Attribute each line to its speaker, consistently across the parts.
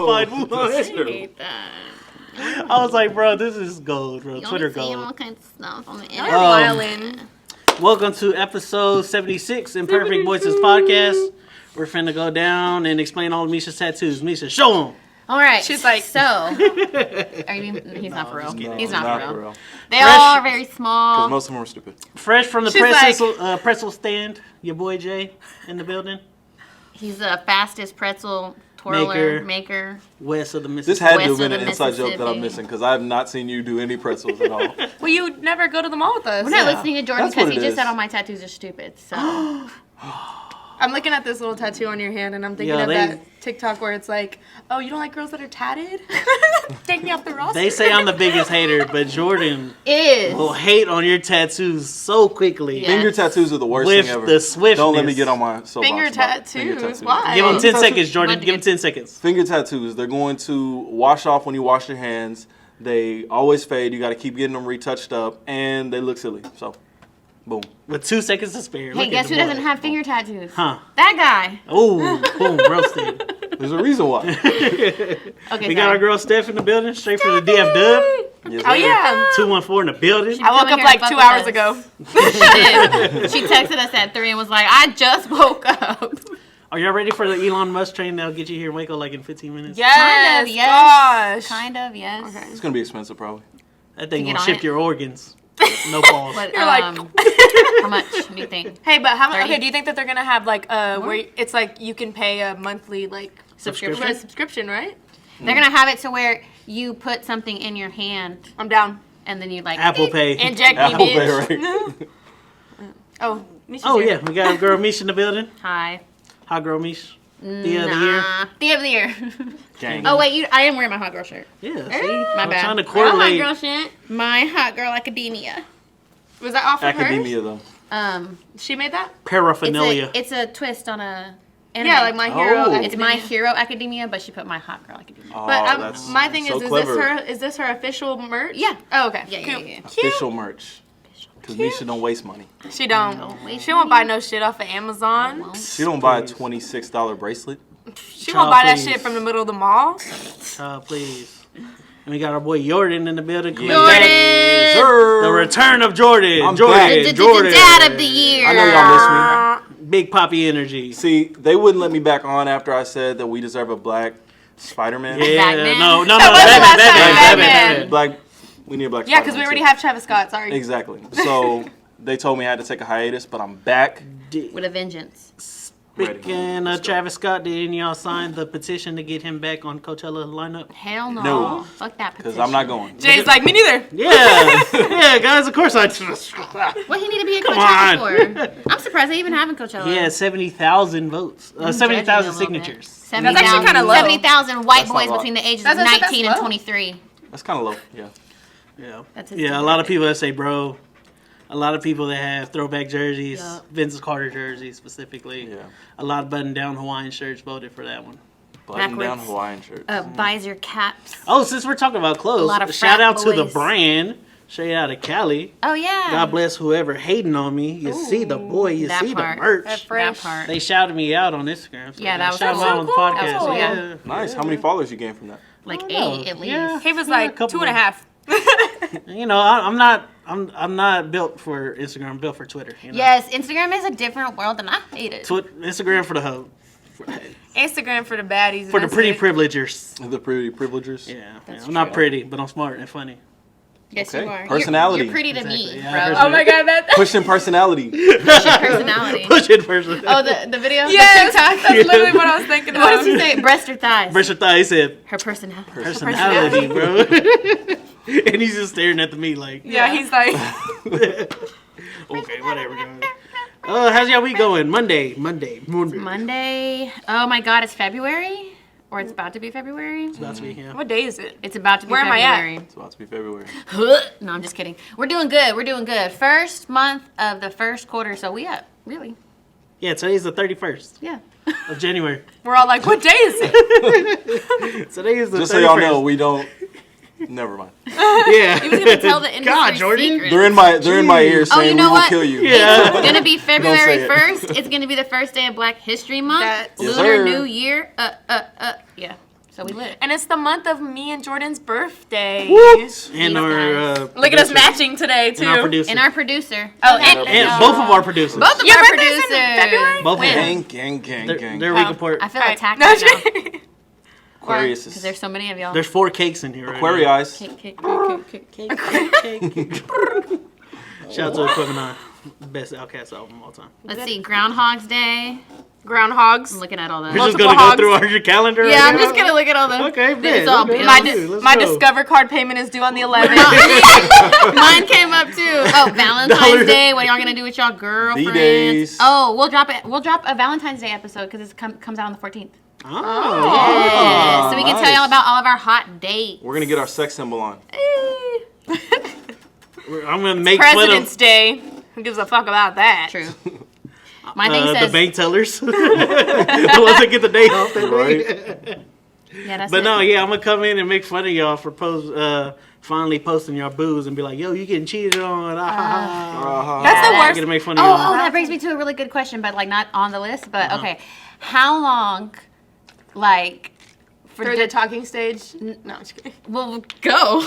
Speaker 1: find Wuhan.
Speaker 2: I hate that.
Speaker 1: I was like, bro, this is gold, bro.
Speaker 2: You
Speaker 1: Twitter
Speaker 2: only see all
Speaker 1: gold.
Speaker 2: kinds of stuff on the
Speaker 3: You're
Speaker 2: internet.
Speaker 3: wildin'.
Speaker 1: Welcome to episode 76 in Perfect Voices Podcast. We're finna go down and explain all of Misha's tattoos. Misha, show them.
Speaker 2: All right.
Speaker 3: She's like,
Speaker 2: so. Are you, he's not for real.
Speaker 1: kidding.
Speaker 2: He's
Speaker 4: No,
Speaker 2: not for real. They
Speaker 1: Fresh-
Speaker 2: all are very small.
Speaker 4: Because most of them are stupid.
Speaker 1: Fresh from the
Speaker 3: She's
Speaker 1: pretzel stand, your boy Jay in the building.
Speaker 2: He's the fastest pretzel twirler maker.
Speaker 1: West of the
Speaker 4: This
Speaker 1: Mississippi.
Speaker 4: had to
Speaker 2: West
Speaker 4: have been
Speaker 2: of
Speaker 4: an
Speaker 2: the
Speaker 4: inside joke that I'm
Speaker 2: Mississippi.
Speaker 4: missing because I have not seen you do any pretzels at all.
Speaker 3: well, you would never go to the mall with us.
Speaker 2: We're not listening to Jordan
Speaker 4: That's what
Speaker 2: because he
Speaker 4: it
Speaker 2: just
Speaker 4: is.
Speaker 2: said all my tattoos are stupid. So.
Speaker 3: I'm looking at this little tattoo on your hand, and I'm thinking
Speaker 1: Yeah,
Speaker 3: of
Speaker 1: they-
Speaker 3: that TikTok where it's like, oh, you don't like girls that are tatted? Take me off the roster.
Speaker 1: They say I'm the biggest hater, but Jordan
Speaker 2: Is.
Speaker 1: will hate on your tattoos so quickly.
Speaker 2: Yeah.
Speaker 4: Finger tattoos are the worst
Speaker 1: With
Speaker 4: thing ever.
Speaker 1: the swiftness.
Speaker 4: Don't let me get on my soapbox
Speaker 3: Finger
Speaker 4: about finger
Speaker 3: tattoos? Why?
Speaker 1: Give him 10
Speaker 4: Tattoos-
Speaker 1: seconds, Jordan.
Speaker 2: Might
Speaker 1: Give him
Speaker 2: be-
Speaker 1: 10 seconds.
Speaker 4: Finger tattoos, they're going to wash off when you wash your hands. They always fade. You got to keep getting them retouched up, and they look silly. So, boom.
Speaker 1: With 2 seconds to spare.
Speaker 2: Hey,
Speaker 1: Look at
Speaker 2: guess
Speaker 1: the
Speaker 2: who
Speaker 1: boy.
Speaker 2: doesn't have finger tattoos?
Speaker 1: Huh.
Speaker 2: That guy.
Speaker 1: Oh, boom, roasted.
Speaker 4: There's a reason why.
Speaker 2: Okay,
Speaker 1: We got our girl Steph in the building, straight from the DF Dub.
Speaker 4: Yes,
Speaker 3: Oh,
Speaker 4: sir.
Speaker 3: yeah.
Speaker 1: 214 in the building.
Speaker 3: I woke
Speaker 2: Coming
Speaker 3: up
Speaker 2: here
Speaker 3: like
Speaker 2: to
Speaker 3: 2
Speaker 2: fuck
Speaker 3: hours
Speaker 2: with
Speaker 3: ago.
Speaker 2: us. She did. She texted us at 3 and was like, I just woke up.
Speaker 1: Are y'all ready for the Elon Musk train that'll get you here in Waco like in 15 minutes?
Speaker 3: Yes.
Speaker 2: Kind of, yes.
Speaker 3: Gosh.
Speaker 2: Kind of, yes.
Speaker 3: Okay.
Speaker 4: It's going to be expensive, probably.
Speaker 1: That thing
Speaker 2: To get
Speaker 1: gonna
Speaker 2: on
Speaker 1: shift
Speaker 2: it?
Speaker 1: your organs. No balls.
Speaker 2: But,
Speaker 3: You're like-
Speaker 2: how much do you think?
Speaker 3: Hey, but how much?
Speaker 2: 30.
Speaker 3: Okay, do you think that they're gonna have like where it's like you can pay a monthly like
Speaker 2: Subscription?
Speaker 3: subscription, right?
Speaker 2: They're going to have it to where you put something in your hand
Speaker 3: I'm down.
Speaker 2: and then you like...
Speaker 1: Apple Pay.
Speaker 3: Inject me,
Speaker 4: Apple Pay,
Speaker 3: bitch.
Speaker 4: right?
Speaker 3: Oh, Misha's
Speaker 1: Oh,
Speaker 3: here.
Speaker 1: yeah. We got girl Misha in the building.
Speaker 2: Hi.
Speaker 1: Hot girl Misha. The other year.
Speaker 2: Nah. The of the year.
Speaker 4: Gang.
Speaker 2: Oh, wait, I am wearing my hot girl shirt.
Speaker 1: Yeah, see?
Speaker 2: My
Speaker 1: I'm
Speaker 2: bad.
Speaker 1: trying to
Speaker 2: My hot
Speaker 1: correlate.
Speaker 2: girl shit. My hot girl academia.
Speaker 3: Was that off of her?
Speaker 4: Academia, though.
Speaker 3: She made that?
Speaker 1: Paraphernalia.
Speaker 2: It's a twist on a anime.
Speaker 3: Yeah, like My Hero.
Speaker 4: Oh.
Speaker 2: It's My Hero Academia, but she put My Hot Girl Academia.
Speaker 4: Oh,
Speaker 3: But
Speaker 4: that's
Speaker 3: my thing
Speaker 4: so
Speaker 3: is
Speaker 4: clever.
Speaker 3: this her official merch?
Speaker 2: Yeah.
Speaker 3: Oh, okay.
Speaker 2: Yeah,
Speaker 3: Cute.
Speaker 2: yeah.
Speaker 4: Official merch. Because Misha don't waste money.
Speaker 3: She don't.
Speaker 2: waste
Speaker 3: She won't buy no shit off of Amazon.
Speaker 4: She don't buy a $26 bracelet.
Speaker 3: She won't buy that
Speaker 1: Please.
Speaker 3: shit from the middle of the mall.
Speaker 1: Please. And we got our boy Jordan in the building. Coming
Speaker 2: Jordan!
Speaker 1: back.
Speaker 4: Yes, sir.
Speaker 1: The return of Jordan.
Speaker 4: I'm
Speaker 1: Jordan.
Speaker 4: back.
Speaker 1: Jordan.
Speaker 2: Dad of the year.
Speaker 4: I know y'all miss me.
Speaker 1: Big Poppy energy.
Speaker 4: See, they wouldn't let me back on after I said that we deserve a black Spider-Man.
Speaker 1: Yeah,
Speaker 2: Batman.
Speaker 1: no.
Speaker 3: That was the last time
Speaker 1: Batman.
Speaker 4: Black, we need a black
Speaker 3: Yeah, because we
Speaker 4: Spider-Man,
Speaker 3: already
Speaker 4: too.
Speaker 3: have Travis Scott. Sorry.
Speaker 4: Exactly. So they told me I had to take a hiatus, but I'm back.
Speaker 2: With a vengeance.
Speaker 1: Speaking
Speaker 4: Let's
Speaker 1: of
Speaker 4: go.
Speaker 1: Travis Scott, did any of y'all sign the petition to get him back on Coachella lineup?
Speaker 2: Hell no.
Speaker 4: No.
Speaker 2: Fuck that petition.
Speaker 4: Because I'm not going.
Speaker 3: Jay's like, me neither.
Speaker 1: Yeah, yeah, guys. Of course I.
Speaker 2: What he need to be at
Speaker 1: Come
Speaker 2: Coachella
Speaker 1: on.
Speaker 2: for? I'm surprised they even have a Coachella.
Speaker 1: He had 70,000 votes.
Speaker 2: I'm
Speaker 1: 70,000
Speaker 2: judging a little
Speaker 1: signatures.
Speaker 2: bit.
Speaker 3: That's actually kinda low.
Speaker 2: 70,000 white
Speaker 4: That's not
Speaker 2: boys
Speaker 4: low.
Speaker 2: between the ages
Speaker 3: That's-
Speaker 2: of
Speaker 3: that's
Speaker 2: 19 and
Speaker 3: low.
Speaker 2: 23.
Speaker 4: That's kind of low. Yeah.
Speaker 1: Yeah,
Speaker 2: That's his
Speaker 1: yeah. A lot of people that say, bro. A lot of people that have throwback jerseys,
Speaker 2: Yup.
Speaker 1: Vince Carter jerseys specifically.
Speaker 4: Yeah.
Speaker 1: A lot of button-down Hawaiian shirts voted for that one.
Speaker 4: Button down
Speaker 2: Backwards.
Speaker 4: Hawaiian shirt.
Speaker 2: Visor caps.
Speaker 1: Oh, since we're talking about clothes,
Speaker 2: A lot of
Speaker 1: shout
Speaker 2: frat
Speaker 1: out to the
Speaker 2: boys.
Speaker 1: brand. Straight out of Cali.
Speaker 2: Oh, yeah.
Speaker 1: God bless whoever hating on me. You see the boy, you
Speaker 2: That
Speaker 1: see
Speaker 2: part.
Speaker 1: the merch.
Speaker 3: That fresh.
Speaker 2: That part.
Speaker 1: They shouted me out on Instagram. So
Speaker 2: Yeah, that was
Speaker 1: shout
Speaker 2: cool.
Speaker 1: them out on the
Speaker 3: That
Speaker 1: podcast.
Speaker 2: was cool.
Speaker 1: Yeah.
Speaker 4: Nice. How many followers you gained from that?
Speaker 2: Like
Speaker 1: I don't know.
Speaker 2: 8 at least.
Speaker 1: Yeah.
Speaker 3: He was
Speaker 1: Yeah, a
Speaker 3: like
Speaker 1: couple
Speaker 3: 2.5.
Speaker 1: You know, I'm not built for Instagram. I'm built for Twitter. You know?
Speaker 2: Yes, Instagram is a different world and I hate it.
Speaker 1: Instagram for the hoe.
Speaker 3: Instagram for the baddies.
Speaker 1: For the
Speaker 3: that's
Speaker 1: pretty
Speaker 3: it.
Speaker 1: privilegers.
Speaker 4: The pretty privilegers.
Speaker 1: Yeah.
Speaker 2: That's
Speaker 1: I'm not
Speaker 2: true.
Speaker 1: pretty, but I'm smart and funny.
Speaker 2: Yes,
Speaker 4: Okay.
Speaker 2: you are.
Speaker 4: Personality.
Speaker 2: You're pretty to
Speaker 1: Exactly.
Speaker 2: me,
Speaker 1: Yeah,
Speaker 2: bro.
Speaker 3: Oh my god, that.
Speaker 4: Pushing personality.
Speaker 2: Personality.
Speaker 1: Push it person.
Speaker 2: Oh, the video?
Speaker 3: Yes,
Speaker 2: The TikTok?
Speaker 3: that's literally what I was thinking
Speaker 2: What
Speaker 3: about.
Speaker 2: did she say? Breast or thighs?
Speaker 1: Brush your thigh. He said
Speaker 2: Her personality.
Speaker 1: personality, bro. And he's just staring at the meat like,
Speaker 3: Yeah, he's like,
Speaker 1: okay, whatever, guys. How's y'all week going? Monday.
Speaker 2: Monday. Oh my god, it's February? Or it's about to be February?
Speaker 1: About to be, yeah.
Speaker 3: what day is it?
Speaker 2: It's about to be
Speaker 3: Where am I at?
Speaker 2: February.
Speaker 4: It's about to be February.
Speaker 2: No, I'm just kidding. We're doing good. First month of the first quarter, so we up. Really?
Speaker 1: Yeah, today's the 31st
Speaker 2: Yeah.
Speaker 1: of January.
Speaker 3: We're all like, what day is it?
Speaker 1: Today is the 31st.
Speaker 4: Just so y'all know, we don't. Never mind.
Speaker 1: Yeah.
Speaker 2: He was gonna tell the industry
Speaker 1: God, Jordan.
Speaker 2: secret.
Speaker 4: They're in my ear saying
Speaker 2: you know
Speaker 4: we will
Speaker 2: what?
Speaker 4: kill you.
Speaker 1: Yeah.
Speaker 2: It's gonna be
Speaker 4: say
Speaker 2: February
Speaker 4: it.
Speaker 2: 1st. It's gonna be the first day of Black History Month.
Speaker 3: That's-
Speaker 4: Yes,
Speaker 2: Lunar
Speaker 4: sir.
Speaker 2: New Year. Yeah. So So we lit.
Speaker 3: And it's the month of me and Jordan's birthday.
Speaker 1: And our
Speaker 3: Look at us
Speaker 1: producer.
Speaker 3: matching today, too.
Speaker 1: And our producer.
Speaker 2: And our producer.
Speaker 3: Oh,
Speaker 1: And both of our producers.
Speaker 2: Both of
Speaker 3: Your
Speaker 2: our
Speaker 3: birthday's in
Speaker 2: producers.
Speaker 3: February?
Speaker 1: Both of them.
Speaker 4: Gang.
Speaker 1: They're report.
Speaker 2: I feel
Speaker 3: All right.
Speaker 2: attacked
Speaker 3: No,
Speaker 2: right now.
Speaker 4: Aquarius
Speaker 2: Because
Speaker 4: is
Speaker 2: there's so many of y'all.
Speaker 1: There's 4 cakes in here right
Speaker 4: Aquarius.
Speaker 2: Cake.
Speaker 1: Shout out to Equipment On. Best Outkast album of all time.
Speaker 2: Let's see. Groundhog's Day.
Speaker 3: Groundhogs.
Speaker 2: I'm looking at all
Speaker 1: We're
Speaker 2: the.
Speaker 1: just
Speaker 3: Multiple
Speaker 1: going to go
Speaker 3: hogs.
Speaker 1: through our calendar.
Speaker 2: Yeah,
Speaker 1: right
Speaker 2: I'm
Speaker 1: now?
Speaker 2: just gonna look at all the.
Speaker 1: Okay,
Speaker 2: It's
Speaker 1: man.
Speaker 2: all
Speaker 1: Okay,
Speaker 2: bills.
Speaker 1: let's
Speaker 3: My
Speaker 1: go.
Speaker 3: Discover card payment is due on the 11th.
Speaker 2: Mine came up too. Oh, Valentine's
Speaker 1: Dollar.
Speaker 2: Day. What are y'all gonna do with y'all girlfriends?
Speaker 4: V-Days.
Speaker 2: Oh, we'll drop it. We'll drop a Valentine's Day episode because it comes out on the 14th.
Speaker 1: Oh.
Speaker 2: So we can tell
Speaker 4: nice.
Speaker 2: y'all about all of our hot dates.
Speaker 4: We're gonna get our sex symbol on.
Speaker 1: I'm going to make fun
Speaker 3: President's
Speaker 1: of
Speaker 3: Day. Who gives a fuck about that?
Speaker 2: True. My thing
Speaker 1: the
Speaker 2: says.
Speaker 1: bank tellers. The ones that get the day off. That
Speaker 4: Right.
Speaker 1: day.
Speaker 2: Yeah, that's
Speaker 1: But
Speaker 2: it.
Speaker 1: no, yeah, I'm going to come in and make fun of y'all for finally posting your booze and be like, yo, you getting cheated on.
Speaker 3: That's the
Speaker 1: I'm
Speaker 3: worst.
Speaker 1: going to make fun of
Speaker 2: Oh,
Speaker 1: y'all.
Speaker 2: that brings me to a really good question, but like not on the list. But okay, how long, like, for
Speaker 3: Through the talking stage? No, I'm just kidding.
Speaker 2: Well, go.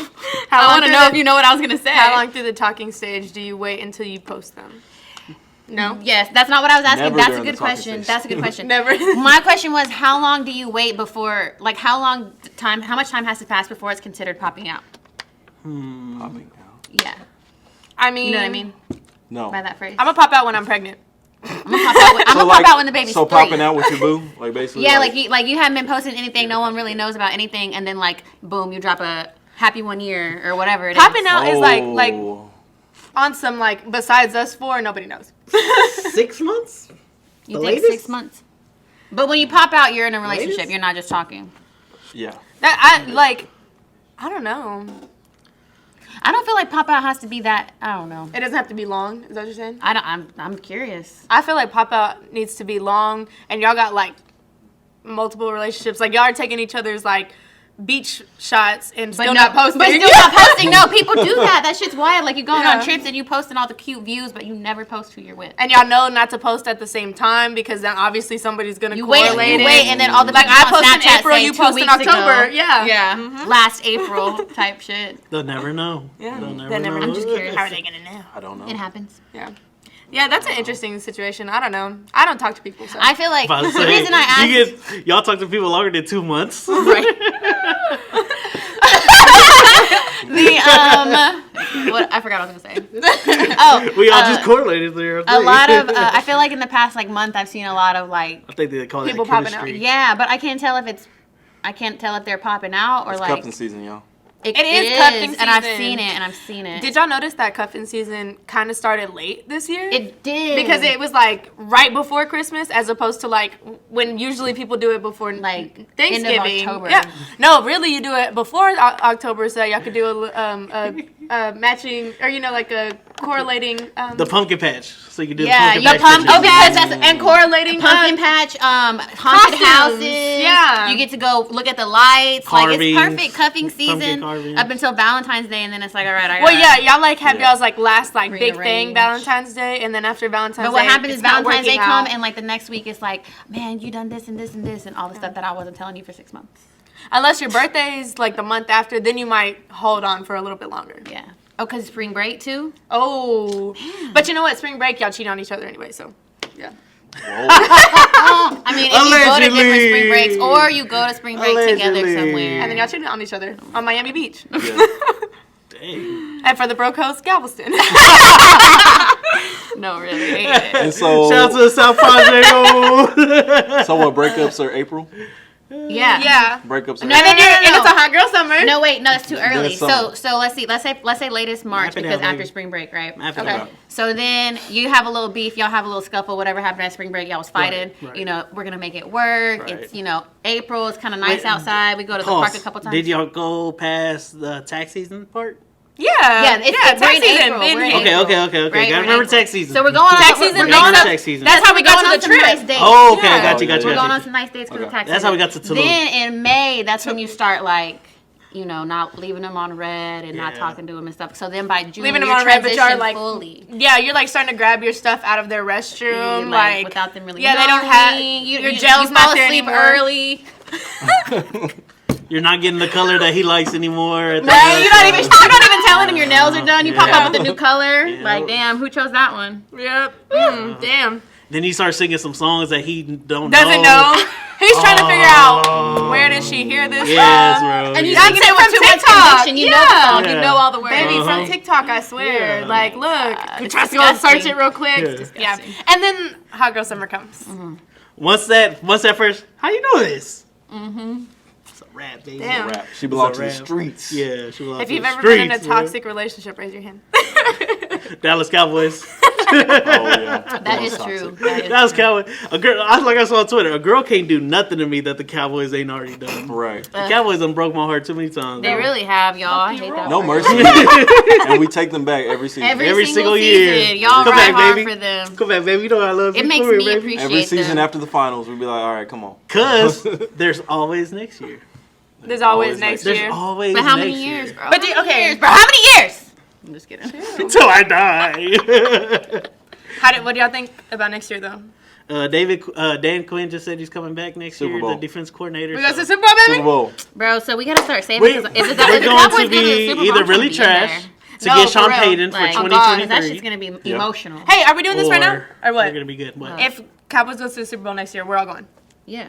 Speaker 3: How
Speaker 2: I
Speaker 3: long
Speaker 2: want to
Speaker 3: through
Speaker 2: know
Speaker 3: the-
Speaker 2: if you know what I was gonna say.
Speaker 3: How long through the talking stage do you wait until you post them? No?
Speaker 2: Yes, that's not what I was asking.
Speaker 4: Never
Speaker 2: That's a
Speaker 4: during the
Speaker 2: good
Speaker 4: talking
Speaker 2: question.
Speaker 4: stage.
Speaker 2: That's a good question.
Speaker 3: Never.
Speaker 2: My question was, how long do you wait before, like, how much time has to pass before it's considered popping out?
Speaker 4: Popping out.
Speaker 2: Yeah,
Speaker 3: I mean,
Speaker 2: you know what I mean
Speaker 4: No.
Speaker 2: by that phrase.
Speaker 3: I'm gonna pop out when I'm pregnant.
Speaker 2: I'm gonna pop out when the baby's
Speaker 4: So
Speaker 2: 3.
Speaker 4: popping out with your boo, like basically.
Speaker 2: Yeah, like you haven't been posting anything. No one really knows about anything, and then like, boom, you drop a happy 1 year or whatever it is.
Speaker 3: Popping out is like
Speaker 4: Oh.
Speaker 3: on some like besides us 4, nobody knows.
Speaker 1: 6 months?
Speaker 2: You
Speaker 1: The
Speaker 2: think
Speaker 1: latest?
Speaker 2: 6 months? But when you pop out, you're in a relationship.
Speaker 1: Latest?
Speaker 2: You're not just talking.
Speaker 4: Yeah.
Speaker 3: That I don't know.
Speaker 2: I don't feel like pop out has to be that. I don't know.
Speaker 3: It doesn't have to be long. Is that what you're saying?
Speaker 2: I'm curious.
Speaker 3: I feel like pop out needs to be long, and y'all got like multiple relationships. Like y'all are taking each other's like beach shots and still not posting.
Speaker 2: But still not posting. No, people do that. That shit's wild. Like you going
Speaker 3: Yeah.
Speaker 2: on trips and you posting all the cute views, but you never post who you're with.
Speaker 3: And y'all know not to post at the same time because then obviously somebody's gonna
Speaker 2: You wait,
Speaker 3: correlate it.
Speaker 2: and then all the
Speaker 3: Like
Speaker 2: people
Speaker 3: I
Speaker 2: on
Speaker 3: post in
Speaker 2: Snapchat
Speaker 3: April,
Speaker 2: say
Speaker 3: you
Speaker 2: 2
Speaker 3: post in
Speaker 2: weeks ago.
Speaker 3: October. Yeah.
Speaker 2: Yeah. Last April type shit.
Speaker 1: They'll never know.
Speaker 3: Yeah.
Speaker 1: They'll never
Speaker 3: They never
Speaker 1: know.
Speaker 3: know.
Speaker 2: just curious.
Speaker 3: How are they gonna know?
Speaker 4: I don't know.
Speaker 2: It happens.
Speaker 3: Yeah. Yeah, that's an interesting situation. I don't know. I don't talk to people. So.
Speaker 2: I feel like
Speaker 1: About to
Speaker 2: the
Speaker 1: say,
Speaker 2: reason I asked.
Speaker 1: y'all talk to people longer than 2 months.
Speaker 2: Right. What I forgot what I was gonna say. Oh,
Speaker 1: We all just correlated there.
Speaker 2: a lot of. I feel like in the past like month, I've seen a lot of like.
Speaker 1: I think they call
Speaker 3: People
Speaker 1: it
Speaker 3: popping
Speaker 1: chemistry.
Speaker 2: Yeah, but I can't tell if it's. I can't tell if they're popping out or
Speaker 4: It's
Speaker 2: like.
Speaker 4: cuffing season, y'all.
Speaker 3: It is cuffing
Speaker 2: and I've
Speaker 3: season.
Speaker 2: seen it.
Speaker 3: Did y'all notice that cuffing season kind of started late this year?
Speaker 2: It did
Speaker 3: because it was like right before Christmas, as opposed to like when usually people do it before
Speaker 2: Like,
Speaker 3: Thanksgiving.
Speaker 2: end of October.
Speaker 3: Yeah, no, really, you do it before October, so y'all could do a matching or like a correlating.
Speaker 1: The pumpkin patch. So you can do
Speaker 2: Yeah,
Speaker 1: the
Speaker 2: your
Speaker 1: pumpkin patch.
Speaker 2: pumpkin
Speaker 1: pictures.
Speaker 2: patch.
Speaker 3: and correlating
Speaker 2: Pumpkin patch, haunted
Speaker 3: costumes.
Speaker 2: houses.
Speaker 3: Yeah.
Speaker 2: You get to go look at the lights.
Speaker 1: Carvings.
Speaker 2: Like, it's perfect cuffing
Speaker 1: Pumpkin
Speaker 2: season
Speaker 1: carvings.
Speaker 2: up until Valentine's Day, and then it's like, all right, I got
Speaker 3: Well, yeah, y'all like have y'all's like last like big
Speaker 2: Rearrange.
Speaker 3: thing, Valentine's Day, and then after Valentine's
Speaker 2: But what
Speaker 3: Day,
Speaker 2: happens is
Speaker 3: it's not
Speaker 2: Valentine's Day
Speaker 3: working
Speaker 2: come,
Speaker 3: out.
Speaker 2: and like the next week it's like, man, you done this and this and this and all the stuff that I wasn't telling you for 6 months.
Speaker 3: Unless your birthday is like the month after, then you might hold on for a little bit longer.
Speaker 2: Yeah. Oh, because spring break too?
Speaker 3: Oh, but you know what? Spring break, y'all cheat on each other anyway, so yeah.
Speaker 4: Whoa.
Speaker 2: I mean, if you go to different
Speaker 1: Allegedly.
Speaker 2: spring breaks or you go to spring break together
Speaker 1: Allegedly.
Speaker 2: somewhere.
Speaker 3: And then y'all cheated on each other on Miami Beach.
Speaker 4: Yeah.
Speaker 1: Dang.
Speaker 3: And for the broke host, Galveston.
Speaker 2: No, really.
Speaker 4: And so,
Speaker 1: Shout out to the South Project.
Speaker 4: so what? Breakups are April.
Speaker 2: Yeah.
Speaker 3: Yeah.
Speaker 4: Breakups are.
Speaker 2: No,
Speaker 3: And then
Speaker 2: no, no,
Speaker 3: and
Speaker 2: no.
Speaker 3: it's a hot girl summer.
Speaker 2: No, wait, no, it's too early.
Speaker 4: it's summer.
Speaker 2: So let's see. Let's say latest March
Speaker 1: Wrap it
Speaker 2: because
Speaker 1: up,
Speaker 2: after
Speaker 1: baby.
Speaker 2: spring break, right?
Speaker 1: Wrap it
Speaker 2: Okay.
Speaker 1: up.
Speaker 2: So then you have a little beef. Y'all have a little scuffle. Whatever happened at spring break, y'all was fighting.
Speaker 1: right.
Speaker 2: You know, we're gonna make it work.
Speaker 1: Right.
Speaker 2: It's April. It's kind of nice
Speaker 1: Wait,
Speaker 2: outside. We go to the park a couple times.
Speaker 1: Did y'all go past the tax season part?
Speaker 3: Yeah.
Speaker 2: Yeah, it's
Speaker 3: tax
Speaker 2: we're in
Speaker 3: season.
Speaker 2: April.
Speaker 3: in
Speaker 2: We're in
Speaker 3: April.
Speaker 2: April.
Speaker 1: Okay.
Speaker 2: Right,
Speaker 1: Gotta
Speaker 2: we're in
Speaker 1: remember
Speaker 2: April.
Speaker 1: tax season.
Speaker 2: So we're going on
Speaker 3: Tax
Speaker 2: we're
Speaker 3: season,
Speaker 2: going
Speaker 3: going
Speaker 2: on
Speaker 3: up.
Speaker 1: tax season.
Speaker 3: That's how we got
Speaker 2: going
Speaker 3: to
Speaker 2: on
Speaker 3: the
Speaker 2: some
Speaker 3: trip.
Speaker 2: nice dates.
Speaker 1: Oh, okay.
Speaker 3: Yeah.
Speaker 1: Got you.
Speaker 2: We're going on
Speaker 1: Got
Speaker 2: some nice dates for the
Speaker 4: Okay.
Speaker 2: tax
Speaker 1: That's
Speaker 2: season.
Speaker 1: how we got to Tulum.
Speaker 2: Then in May, that's when you start like, not leaving them on red and not
Speaker 1: Yeah.
Speaker 2: talking to them and stuff. So then by June,
Speaker 3: Leaving them
Speaker 2: you're
Speaker 3: on red, but y'all
Speaker 2: transitioned
Speaker 3: like
Speaker 2: fully.
Speaker 3: Yeah, you're like starting to grab your stuff out of their restroom, like
Speaker 2: without them really
Speaker 3: Yeah, they don't
Speaker 2: knowing.
Speaker 3: have
Speaker 2: you
Speaker 3: your gel's
Speaker 2: fall
Speaker 3: not there
Speaker 2: asleep
Speaker 3: anymore.
Speaker 2: early.
Speaker 1: You're not getting the color that he likes anymore. At the
Speaker 2: Right? You're not
Speaker 1: nail
Speaker 2: even telling him your nails are done. You pop
Speaker 1: Yeah.
Speaker 2: up with a new color.
Speaker 1: Yeah.
Speaker 2: Like, damn, who chose that one?
Speaker 3: Yep. Damn.
Speaker 1: Then he starts singing some songs that he don't
Speaker 3: Doesn't know. He's trying to figure out where did she hear this
Speaker 1: Yes,
Speaker 3: from.
Speaker 1: bro.
Speaker 2: And you
Speaker 1: yeah.
Speaker 2: singing it with too much
Speaker 3: TikTok.
Speaker 2: conviction. You know the song.
Speaker 1: Yeah.
Speaker 2: You know all the words.
Speaker 3: Baby,
Speaker 1: Uh-huh.
Speaker 3: from TikTok, I swear.
Speaker 1: Yeah.
Speaker 3: Like, look.
Speaker 2: It's
Speaker 3: Trust me, I'll search
Speaker 2: disgusting.
Speaker 3: it real quick.
Speaker 1: Yeah.
Speaker 3: Yeah. And then Hot Girl Summer comes.
Speaker 1: Once that first, how you know this? It's a rap, baby.
Speaker 3: Damn.
Speaker 4: Rap. She belongs to the
Speaker 1: It's a rap.
Speaker 4: streets.
Speaker 1: Yeah, she belongs
Speaker 3: If
Speaker 1: to
Speaker 3: you've
Speaker 1: the
Speaker 3: ever been in a
Speaker 1: streets, bro.
Speaker 3: toxic relationship, raise your hand.
Speaker 1: Dallas Cowboys.
Speaker 4: Oh yeah.
Speaker 2: That is
Speaker 4: toxic.
Speaker 2: true. That is
Speaker 1: Dallas
Speaker 2: true.
Speaker 1: Cowboys. A girl, like I saw on Twitter, a girl can't do nothing to me that the Cowboys ain't already done.
Speaker 4: Right.
Speaker 1: The Cowboys done broke my heart too many times.
Speaker 2: They
Speaker 1: bro.
Speaker 2: really have, y'all. I hate that.
Speaker 4: No
Speaker 2: word.
Speaker 4: mercy. And we take them back every season.
Speaker 2: Every
Speaker 1: single
Speaker 2: single
Speaker 1: year.
Speaker 2: season. Y'all
Speaker 1: Come
Speaker 2: ride
Speaker 1: back,
Speaker 2: hard
Speaker 1: baby.
Speaker 2: for them.
Speaker 1: Come back, baby. You know I love you.
Speaker 2: It makes
Speaker 1: Come here,
Speaker 2: me
Speaker 1: baby.
Speaker 2: appreciate
Speaker 4: Every season
Speaker 2: them.
Speaker 4: after the finals, we'd be like, all right, come on.
Speaker 1: Cause there's always next year.
Speaker 3: There's always
Speaker 4: Always
Speaker 3: next
Speaker 1: There's
Speaker 3: year.
Speaker 1: always
Speaker 2: But how
Speaker 1: next
Speaker 2: many years,
Speaker 1: year.
Speaker 2: bro?
Speaker 3: But do you-
Speaker 2: How many
Speaker 3: okay.
Speaker 2: years, bro? How many years? I'm just kidding.
Speaker 1: Until I die.
Speaker 3: What do y'all think about next year, though?
Speaker 1: Dan Quinn just said he's coming back next
Speaker 4: Super
Speaker 1: year,
Speaker 4: Bowl.
Speaker 1: the defense coordinator.
Speaker 3: We got
Speaker 1: so
Speaker 3: the Super Bowl, baby?
Speaker 4: Super Bowl.
Speaker 2: Bro, so we gotta start saving.
Speaker 1: We're
Speaker 2: If
Speaker 1: going
Speaker 2: the Cowboys
Speaker 1: to
Speaker 2: go the
Speaker 1: be
Speaker 2: Super Bowl,
Speaker 1: either
Speaker 2: I'm
Speaker 1: really
Speaker 2: gonna be in there.
Speaker 1: trash to
Speaker 3: No,
Speaker 1: get
Speaker 3: for
Speaker 1: Sean
Speaker 3: real.
Speaker 1: Payton for
Speaker 2: Like, oh
Speaker 1: 2023.
Speaker 2: God, that's just gonna be emotional.
Speaker 3: Hey, are we doing this right now? Or
Speaker 1: We're
Speaker 3: what?
Speaker 1: gonna be good. What?
Speaker 3: If Cowboys goes to the Super Bowl next year, we're all going.
Speaker 2: Yeah.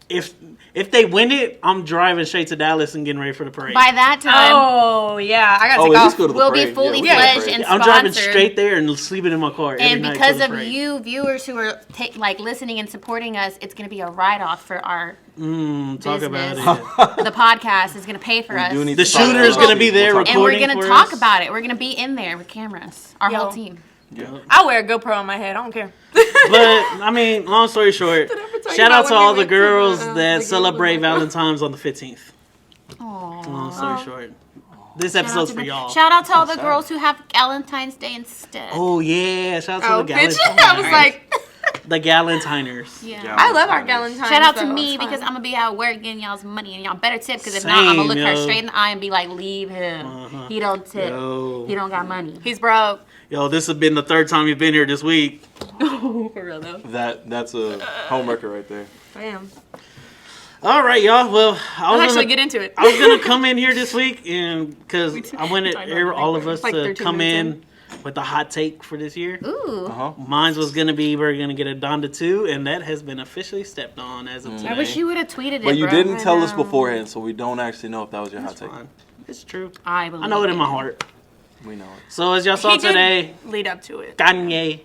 Speaker 1: If they win it, I'm driving straight to Dallas and getting ready for the parade.
Speaker 2: By that time,
Speaker 3: Oh, yeah. I got to
Speaker 4: Oh,
Speaker 3: take
Speaker 4: at
Speaker 3: off.
Speaker 4: least go to the
Speaker 2: we'll
Speaker 4: parade.
Speaker 2: be fully
Speaker 4: Yeah, we'll go to the
Speaker 2: fledged
Speaker 4: parade.
Speaker 2: and
Speaker 1: I'm driving
Speaker 2: sponsored.
Speaker 1: straight there and sleeping in my car. every
Speaker 2: And
Speaker 1: night
Speaker 2: because
Speaker 1: for the
Speaker 2: of
Speaker 1: parade.
Speaker 2: you viewers who are like listening and supporting us, it's gonna be a write-off for our
Speaker 1: Talk about
Speaker 2: business.
Speaker 1: it.
Speaker 2: the podcast is gonna pay for
Speaker 4: We
Speaker 2: us.
Speaker 4: do need
Speaker 1: The
Speaker 4: to talk about
Speaker 1: shooter's
Speaker 4: it.
Speaker 1: gonna be there
Speaker 4: We'll talk
Speaker 2: And we're
Speaker 1: recording
Speaker 2: gonna
Speaker 1: for
Speaker 2: talk
Speaker 1: us.
Speaker 2: about it. We're gonna be in there with cameras. Our
Speaker 3: Yo.
Speaker 2: whole team.
Speaker 4: Yeah.
Speaker 3: I'll wear a GoPro on my head. I don't care.
Speaker 1: But I mean, long story short,
Speaker 3: ever tell you
Speaker 1: shout out
Speaker 3: about
Speaker 1: to
Speaker 3: when
Speaker 1: all
Speaker 3: we
Speaker 1: the
Speaker 3: went to
Speaker 1: girls
Speaker 3: the
Speaker 1: that
Speaker 3: game
Speaker 1: celebrate
Speaker 3: with-
Speaker 1: Valentine's on the 15th.
Speaker 2: Aww.
Speaker 1: Long story short, this
Speaker 2: Shout out
Speaker 1: episode's
Speaker 2: to
Speaker 1: for
Speaker 2: them.
Speaker 1: y'all.
Speaker 2: Shout out to all the
Speaker 4: Shout
Speaker 2: girls who have Valentine's Day instead.
Speaker 1: Oh yeah, shout out
Speaker 3: Oh,
Speaker 1: to the
Speaker 3: bitch.
Speaker 1: Galantiners.
Speaker 3: I was like,
Speaker 1: The Galantiners.
Speaker 2: Yeah.
Speaker 3: I love our Galentine's.
Speaker 2: Shout out to
Speaker 3: though.
Speaker 2: me
Speaker 3: It's fun.
Speaker 2: because I'm gonna be at work getting y'all's money and y'all better tip because if not, I'm gonna
Speaker 1: Same,
Speaker 2: look her
Speaker 1: yo.
Speaker 2: straight in the eye and be like, leave him.
Speaker 1: Uh-huh.
Speaker 2: He don't tip.
Speaker 1: Yo.
Speaker 2: He don't got money.
Speaker 3: He's broke.
Speaker 1: Yo, this has been the third time you've been here this week.
Speaker 2: For real though.
Speaker 4: That's a home record right there.
Speaker 3: Damn.
Speaker 1: All right, y'all. Well, I
Speaker 3: Let's
Speaker 1: was
Speaker 3: actually
Speaker 1: gonna,
Speaker 3: get into it.
Speaker 1: I was gonna come in here this week and because I wanted
Speaker 3: talked about it
Speaker 1: all of us
Speaker 3: like
Speaker 1: to
Speaker 3: 13
Speaker 1: come
Speaker 3: minutes
Speaker 1: in with a hot take for this year.
Speaker 2: Ooh.
Speaker 4: Uh-huh.
Speaker 1: Mine was gonna be we're gonna get a Donda 2, and that has been officially stepped on as of today.
Speaker 2: I wish you would have tweeted it.
Speaker 4: But you
Speaker 2: bro.
Speaker 4: didn't tell us
Speaker 3: know.
Speaker 4: beforehand, so we don't actually know if that was your hot take.
Speaker 1: Fine. It's true.
Speaker 2: I believe
Speaker 1: I know it in my heart.
Speaker 4: We know it.
Speaker 1: So as y'all saw
Speaker 3: He did
Speaker 1: today,
Speaker 3: lead up to it.
Speaker 1: Kanye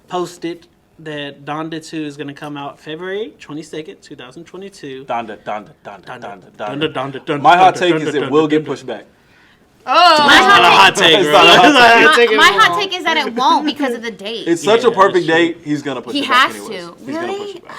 Speaker 1: posted that Donda 2 is gonna come out February 22nd, 2022.
Speaker 4: Donda.
Speaker 1: Donda.
Speaker 4: My hot take is it will get pushed back.
Speaker 3: Oh,
Speaker 2: My
Speaker 1: It's not a hot take,
Speaker 4: It's
Speaker 1: bro.
Speaker 4: not a hot
Speaker 1: It's not a hot take
Speaker 2: My
Speaker 1: at all.
Speaker 2: hot take is that it won't because of the date.
Speaker 4: It's such a
Speaker 1: Yeah,
Speaker 4: perfect
Speaker 1: that's true.
Speaker 4: date. He's gonna push
Speaker 2: He
Speaker 4: it back
Speaker 2: has
Speaker 4: anyways.
Speaker 2: to.
Speaker 4: He's gonna
Speaker 2: Really?
Speaker 4: push it back.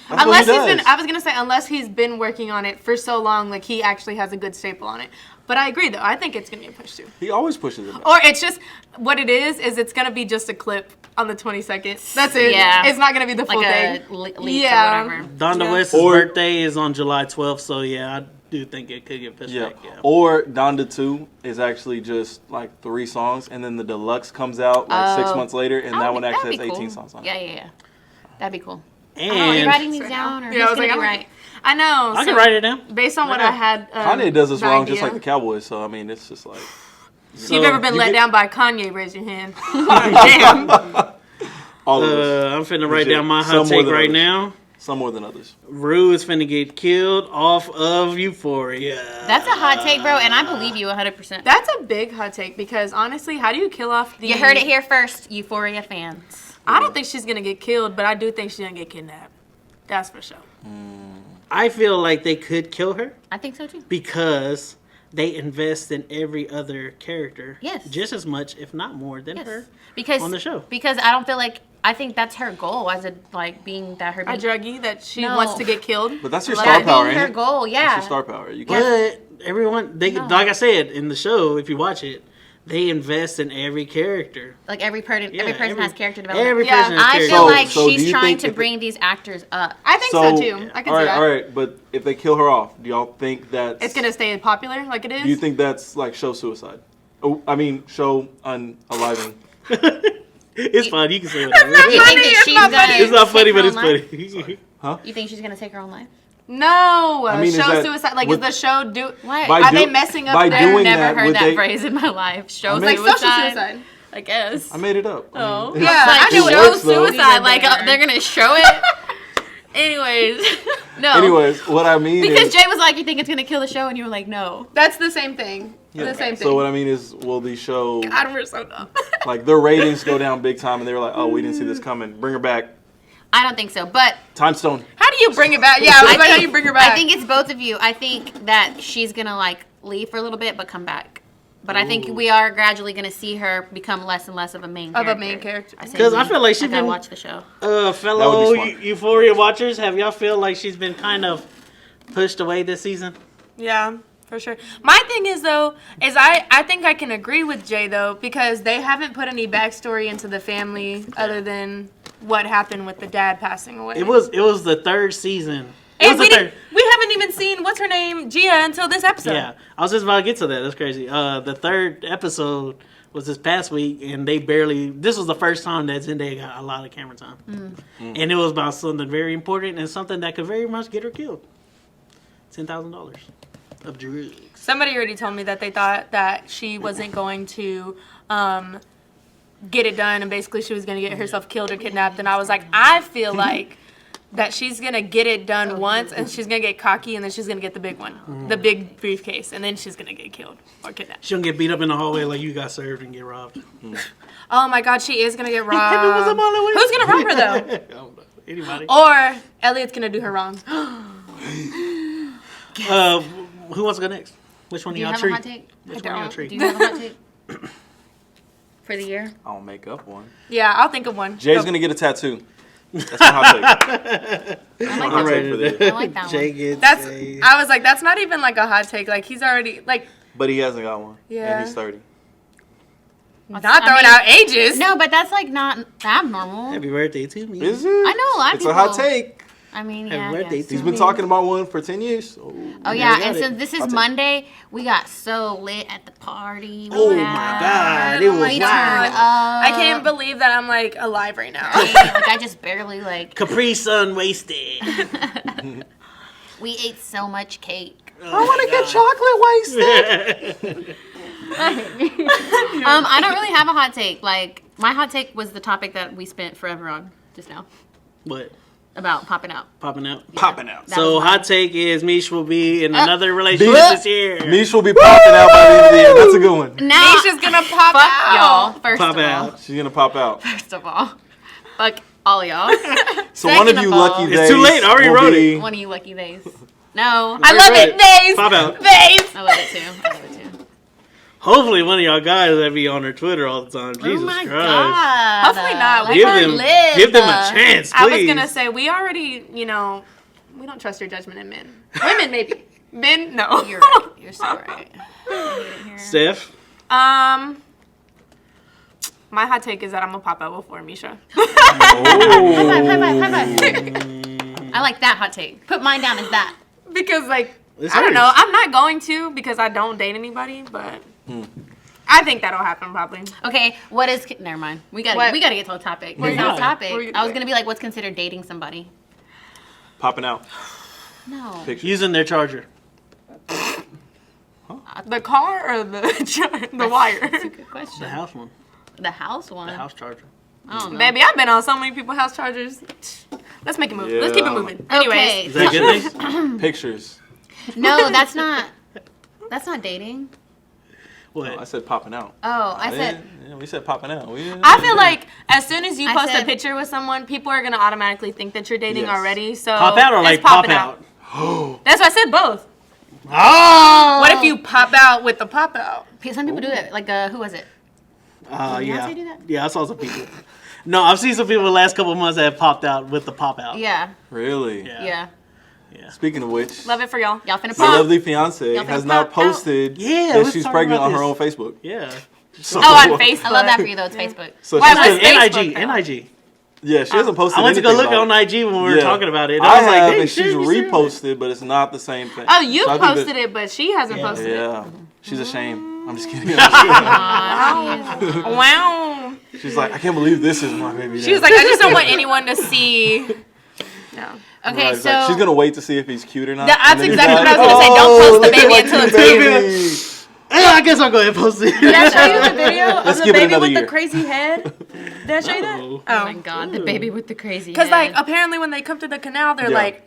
Speaker 4: That's
Speaker 3: unless
Speaker 4: what he
Speaker 3: he's been,
Speaker 4: does.
Speaker 3: I was gonna say, unless he's been working on it for so long, like he actually has a good staple on it. But I agree, though. I think it's gonna get pushed too.
Speaker 4: He always pushes it back.
Speaker 3: Or it's just what it is it's gonna be just a clip on the 22nd. That's it.
Speaker 2: Yeah.
Speaker 3: It's not gonna be the full
Speaker 2: like
Speaker 3: thing.
Speaker 2: a leak
Speaker 3: Yeah.
Speaker 2: or whatever.
Speaker 1: Donda
Speaker 3: Yeah.
Speaker 1: West's
Speaker 4: Or-
Speaker 1: birthday is on July 12th, so yeah, I do think it could get pushed
Speaker 4: Yeah.
Speaker 1: back. Yeah.
Speaker 4: Or Donda 2 is actually just like 3 songs, and then the deluxe comes out like 6
Speaker 2: Oh.
Speaker 4: months later, and
Speaker 2: Oh,
Speaker 4: that one
Speaker 2: that'd
Speaker 4: actually
Speaker 2: be
Speaker 4: has 18
Speaker 2: cool.
Speaker 4: songs on it.
Speaker 2: Yeah. That'd be cool. Are you
Speaker 1: And
Speaker 2: writing these down or
Speaker 3: Yeah, I
Speaker 2: who's
Speaker 3: was like,
Speaker 2: gonna be
Speaker 3: I'm
Speaker 2: right?
Speaker 3: I know.
Speaker 1: I
Speaker 3: so
Speaker 1: can write it down.
Speaker 3: Based on what
Speaker 1: Yeah.
Speaker 3: I had.
Speaker 4: Kanye does this
Speaker 3: the
Speaker 4: wrong just
Speaker 3: idea.
Speaker 4: like the Cowboys, so I mean, it's just like.
Speaker 3: If you've ever been
Speaker 1: you
Speaker 3: let
Speaker 1: get-
Speaker 3: down by Kanye, raise your hand. Damn.
Speaker 4: All of us.
Speaker 1: I'm finna write
Speaker 4: Legit.
Speaker 1: down my
Speaker 4: Some
Speaker 1: hot
Speaker 4: more
Speaker 1: take
Speaker 4: than
Speaker 1: right
Speaker 4: others.
Speaker 1: now.
Speaker 4: Some more than others.
Speaker 1: Rue is finna get killed off of Euphoria.
Speaker 2: That's a hot take, bro, and I believe you 100%.
Speaker 3: That's a big hot take because honestly, how do you kill off the?
Speaker 2: You heard it here first, Euphoria fans.
Speaker 3: I don't think she's gonna get killed, but I do think she's gonna get kidnapped. That's for sure.
Speaker 1: I feel like they could kill her
Speaker 2: I think so too.
Speaker 1: because they invest in every other character.
Speaker 2: Yes.
Speaker 1: Just as much, if not more, than
Speaker 2: Yes.
Speaker 1: her.
Speaker 2: Because
Speaker 1: on the show.
Speaker 2: Because I don't feel like I think that's her goal as a like being that her
Speaker 3: A
Speaker 2: being,
Speaker 3: druggie that she
Speaker 2: No.
Speaker 3: wants to get killed.
Speaker 4: But that's your
Speaker 2: that
Speaker 4: star
Speaker 2: being
Speaker 4: power,
Speaker 2: her
Speaker 4: ain't it?
Speaker 2: goal.
Speaker 4: That's
Speaker 2: Yeah.
Speaker 4: your star power. You can't.
Speaker 1: But everyone, they
Speaker 2: No.
Speaker 1: like I said in the show, if you watch it, they invest in every character.
Speaker 2: Like every person
Speaker 1: Yeah,
Speaker 2: has character development.
Speaker 1: Every
Speaker 3: Yeah.
Speaker 1: person has
Speaker 2: I
Speaker 1: character.
Speaker 2: feel
Speaker 4: So-
Speaker 2: like
Speaker 4: so do
Speaker 2: she's
Speaker 4: you
Speaker 2: trying
Speaker 4: think
Speaker 2: to
Speaker 4: if
Speaker 2: bring these actors up.
Speaker 3: I think so, too. I can
Speaker 4: all
Speaker 3: see
Speaker 4: right,
Speaker 3: that.
Speaker 4: all right. But if they kill her off, do y'all think that's
Speaker 3: It's gonna stay popular like it is.
Speaker 4: Do you think that's like show suicide? Oh, I mean, show unaliving.
Speaker 1: It's fine. You can say whatever.
Speaker 2: You think that she's
Speaker 3: not
Speaker 2: gonna
Speaker 3: funny.
Speaker 1: It's not funny,
Speaker 2: take her
Speaker 1: but it's
Speaker 2: own life?
Speaker 1: funny.
Speaker 2: You think she's gonna take her own life?
Speaker 3: No,
Speaker 4: I mean, is
Speaker 3: show
Speaker 4: that-
Speaker 3: suicide. Like,
Speaker 4: with-
Speaker 3: is the show do?
Speaker 2: What?
Speaker 4: By
Speaker 3: Are
Speaker 4: do-
Speaker 3: they messing up
Speaker 4: by
Speaker 3: their?
Speaker 4: doing
Speaker 2: Never
Speaker 4: that,
Speaker 2: heard
Speaker 4: would
Speaker 2: that
Speaker 4: they-
Speaker 2: phrase in my life. Shows
Speaker 4: mean-
Speaker 3: Like social
Speaker 2: suicide.
Speaker 3: suicide.
Speaker 2: I guess.
Speaker 4: I made it up. I
Speaker 2: Oh.
Speaker 4: mean,
Speaker 3: Yeah,
Speaker 2: Like
Speaker 3: I knew it
Speaker 2: show
Speaker 4: works, though.
Speaker 2: suicide. Like
Speaker 3: Even
Speaker 2: they're gonna show it. Anyways, no.
Speaker 4: Anyways, what I mean
Speaker 2: Because
Speaker 4: is,
Speaker 2: Jay was like, "You think it's gonna kill the show?" And you were like, "No."
Speaker 3: That's the same thing.
Speaker 4: yeah.
Speaker 3: The same thing.
Speaker 4: So what I mean is, will the show
Speaker 3: God, we're so dumb.
Speaker 4: like their ratings go down big time, and they were like, "Oh, we didn't see this coming. Bring her back."
Speaker 2: I don't think so. But
Speaker 4: Time Stone.
Speaker 3: How do you bring it back? Yeah, I was like, how do you bring her back?
Speaker 2: I think it's both of you. I think that she's gonna like leave for a little bit, but come back. But I think we are gradually gonna see her become less and less of a main character.
Speaker 3: Of a main character.
Speaker 1: Because I feel like she's
Speaker 2: I gotta
Speaker 1: been
Speaker 2: watch the show.
Speaker 1: fellow
Speaker 4: That would be smart.
Speaker 1: Euphoria watchers. Have y'all feel like she's been kind of pushed away this season?
Speaker 3: Yeah, for sure. My thing is though, is I think I can agree with Jay though, because they haven't put any backstory into the family other than what happened with the dad passing away.
Speaker 1: It was the third season. It
Speaker 3: And
Speaker 1: was the third.
Speaker 3: we haven't even seen what's her name, Gia, until this episode.
Speaker 1: Yeah, I was just about to get to that. That's crazy. The third episode was this past week, and they barely. This was the first time that Zendaya got a lot of camera time, and it was about something very important and something that could very much get her killed. $10,000 of drugs.
Speaker 3: Somebody already told me that they thought that she wasn't going to get it done, and basically she was going to get herself killed or kidnapped. And I was like, I feel like that she's going to get it done once, and she's going to get cocky, and then she's going to get the big one, the big briefcase, and then she's going to get killed or kidnapped.
Speaker 1: She don't get beat up in the hallway like you got served and get robbed.
Speaker 3: Oh my God, she is going to get robbed.
Speaker 1: Happy was a mile away.
Speaker 3: Who's going to rob her, though?
Speaker 1: I don't know. Anybody?
Speaker 3: Or Elliot's going to do her wrong.
Speaker 1: Who wants to go next? Which one
Speaker 2: Do
Speaker 1: of
Speaker 2: you
Speaker 1: y'all
Speaker 2: have a
Speaker 1: treat?
Speaker 2: hot take?
Speaker 1: Which one of y'all
Speaker 2: Do
Speaker 1: treat?
Speaker 2: you have a hot take for the year?
Speaker 4: I'll make up one.
Speaker 3: Yeah, I'll think of one.
Speaker 4: Jay's
Speaker 3: Go.
Speaker 4: gonna get a tattoo. That's my hot take.
Speaker 2: I like
Speaker 4: hot
Speaker 2: that
Speaker 4: take
Speaker 2: one.
Speaker 4: for this.
Speaker 2: I like that
Speaker 1: Jay
Speaker 2: one.
Speaker 1: gets
Speaker 3: That's.
Speaker 1: a-
Speaker 3: I was like, that's not even like a hot take. Like he's already like
Speaker 4: But he hasn't got one.
Speaker 3: Yeah.
Speaker 4: And he's 30.
Speaker 3: not throwing out ages.
Speaker 2: No, but that's like not abnormal.
Speaker 1: Happy birthday to me.
Speaker 4: Is it?
Speaker 2: I know a lot of
Speaker 4: It's
Speaker 2: people.
Speaker 4: a hot take.
Speaker 2: I mean,
Speaker 1: Happy
Speaker 2: yeah. I
Speaker 1: birthday
Speaker 2: guess.
Speaker 1: to
Speaker 4: He's been
Speaker 1: me.
Speaker 4: talking about one for 10 years.
Speaker 2: Oh
Speaker 1: Never
Speaker 2: yeah,
Speaker 1: got
Speaker 2: and
Speaker 1: it.
Speaker 2: since this is
Speaker 4: I'll take it.
Speaker 2: Monday, we got so lit at the party.
Speaker 1: Oh my God, it was
Speaker 2: we turned
Speaker 1: wild.
Speaker 2: up.
Speaker 3: I can't believe that I'm like alive right now.
Speaker 2: Like I just barely like.
Speaker 1: Capri Sun wasted.
Speaker 2: We ate so much cake.
Speaker 4: I want to get chocolate wasted.
Speaker 2: I don't really have a hot take. Like my hot take was the topic that we spent forever on just now
Speaker 1: What?
Speaker 2: about popping out.
Speaker 1: Popping out?
Speaker 4: Popping out.
Speaker 2: That
Speaker 1: So
Speaker 2: was mine.
Speaker 1: hot take is Mish will be in another relationship
Speaker 4: Mish-
Speaker 1: this year.
Speaker 4: Mish will be popping out by the end of the year. That's a good one.
Speaker 2: Now,
Speaker 3: Nisha's gonna pop
Speaker 2: fuck
Speaker 3: out.
Speaker 2: y'all. First
Speaker 1: Pop
Speaker 2: of all,
Speaker 1: out.
Speaker 4: She's gonna pop out.
Speaker 2: first of all, fuck all of y'all.
Speaker 4: So one of
Speaker 2: Second
Speaker 4: you
Speaker 2: of all-
Speaker 4: lucky
Speaker 1: It's
Speaker 4: days.
Speaker 1: too late. I already
Speaker 4: will
Speaker 1: wrote
Speaker 4: be-
Speaker 2: One of you lucky days. No,
Speaker 3: I love
Speaker 1: Right.
Speaker 3: it. Days.
Speaker 1: Pop out.
Speaker 3: Days.
Speaker 2: I love it too. I love it too.
Speaker 1: Hopefully one of y'all guys that be on her Twitter all the time. Jesus
Speaker 2: Oh my
Speaker 1: Christ.
Speaker 2: God.
Speaker 3: Hopefully not.
Speaker 2: Let
Speaker 1: Give
Speaker 2: her
Speaker 1: them,
Speaker 2: live.
Speaker 1: give them a chance, please.
Speaker 3: I was gonna say we already, we don't trust your judgment in men. Women maybe. Men, no.
Speaker 2: You're right. You're so right.
Speaker 1: Steph.
Speaker 3: My hot take is that I'm gonna pop out before Misha.
Speaker 2: High five. I like that hot take. Put mine down as that.
Speaker 3: Because like
Speaker 1: It's
Speaker 3: I don't know.
Speaker 1: hers.
Speaker 3: I'm not going to because I don't date anybody, but I think that'll happen probably.
Speaker 2: Okay, what is? Never mind. We got
Speaker 3: What?
Speaker 2: to get to a topic.
Speaker 3: Where
Speaker 2: What's
Speaker 3: you
Speaker 2: the
Speaker 3: going?
Speaker 2: topic?
Speaker 3: Where you
Speaker 2: I was
Speaker 3: going?
Speaker 2: gonna be like, what's considered dating somebody?
Speaker 4: Popping out.
Speaker 2: No.
Speaker 4: Pictures.
Speaker 1: Using their charger.
Speaker 3: The car or the the wire?
Speaker 2: That's a good
Speaker 1: The
Speaker 2: question.
Speaker 1: house one.
Speaker 2: The house one.
Speaker 1: The house charger.
Speaker 2: I don't know.
Speaker 3: Baby, I've been on so many people's house chargers. Let's make it move. Let's keep it
Speaker 4: Yeah.
Speaker 3: moving.
Speaker 2: Okay.
Speaker 3: Anyways,
Speaker 1: Is that good thing?
Speaker 4: Pictures.
Speaker 2: No, that's not. That's not dating.
Speaker 1: What?
Speaker 4: I said popping out.
Speaker 2: Oh, I said.
Speaker 4: Yeah, we said popping out.
Speaker 3: I feel like as soon as you
Speaker 2: I
Speaker 3: post a
Speaker 2: said-
Speaker 3: picture with someone, people are gonna automatically think that you're dating
Speaker 4: Yes.
Speaker 3: already. So
Speaker 1: Pop out or
Speaker 3: it's
Speaker 1: like pop
Speaker 3: popping
Speaker 1: out?
Speaker 3: That's why I said both.
Speaker 1: Oh!
Speaker 3: What if you pop out with the pop out?
Speaker 2: Some people do it. Like, who was it?
Speaker 1: Yeah.
Speaker 2: Beyonce do that?
Speaker 1: Yeah, I saw some people. No, I've seen some people the last couple of months that have popped out with the pop out.
Speaker 2: Yeah.
Speaker 4: Really?
Speaker 1: Yeah.
Speaker 2: Yeah.
Speaker 4: Speaking of which,
Speaker 3: Love it for y'all.
Speaker 2: Y'all finna
Speaker 4: my
Speaker 2: pop.
Speaker 4: lovely fiance
Speaker 2: Y'all finna
Speaker 4: has now
Speaker 2: pop out.
Speaker 4: posted
Speaker 1: Yeah,
Speaker 4: that
Speaker 1: let's
Speaker 4: she's
Speaker 1: talk
Speaker 4: pregnant
Speaker 1: about
Speaker 4: on her
Speaker 1: this.
Speaker 4: own Facebook.
Speaker 1: Yeah.
Speaker 4: So,
Speaker 3: Oh, on Facebook.
Speaker 2: I love that for you, though. It's Facebook.
Speaker 4: So
Speaker 3: Why
Speaker 4: she's
Speaker 3: was
Speaker 4: been-
Speaker 3: Facebook
Speaker 1: NIG.
Speaker 3: though?
Speaker 1: NIG.
Speaker 4: yeah, she hasn't posted
Speaker 1: I went to go
Speaker 4: anything
Speaker 1: look
Speaker 4: about
Speaker 1: on
Speaker 4: it.
Speaker 1: IG when we were
Speaker 4: Yeah.
Speaker 1: talking about it. And
Speaker 4: I
Speaker 1: I was
Speaker 4: have,
Speaker 1: like, dang,
Speaker 4: and she's
Speaker 1: shit, we should-
Speaker 4: reposted, but it's not the same thing.
Speaker 3: Oh, you
Speaker 4: So I think
Speaker 3: posted
Speaker 4: that-
Speaker 3: it, but she hasn't
Speaker 1: Yeah.
Speaker 3: posted it.
Speaker 4: Yeah, she's ashamed. I'm just kidding.
Speaker 3: Wow.
Speaker 4: She's like, I can't believe this is my baby.
Speaker 3: She was like, I just don't want anyone to see. No.
Speaker 2: Okay,
Speaker 4: Right, it's
Speaker 2: so
Speaker 4: like, she's gonna wait to see if he's cute or not.
Speaker 3: That's
Speaker 4: and then he's
Speaker 3: exactly
Speaker 4: like,
Speaker 3: what I was gonna say. Don't post the baby
Speaker 4: look at
Speaker 3: until
Speaker 4: my
Speaker 3: it's
Speaker 4: cute
Speaker 3: cute.
Speaker 1: I guess I'll go ahead and post it.
Speaker 3: Did I show you the video
Speaker 4: Let's
Speaker 3: of the
Speaker 4: give it
Speaker 3: baby
Speaker 4: another
Speaker 3: with
Speaker 4: year.
Speaker 3: the crazy head? Did I show you that?
Speaker 1: No.
Speaker 2: oh my god, the baby with the crazy
Speaker 3: Because
Speaker 2: head.
Speaker 3: like apparently when they come to the canal, they're
Speaker 4: Yeah.
Speaker 3: like,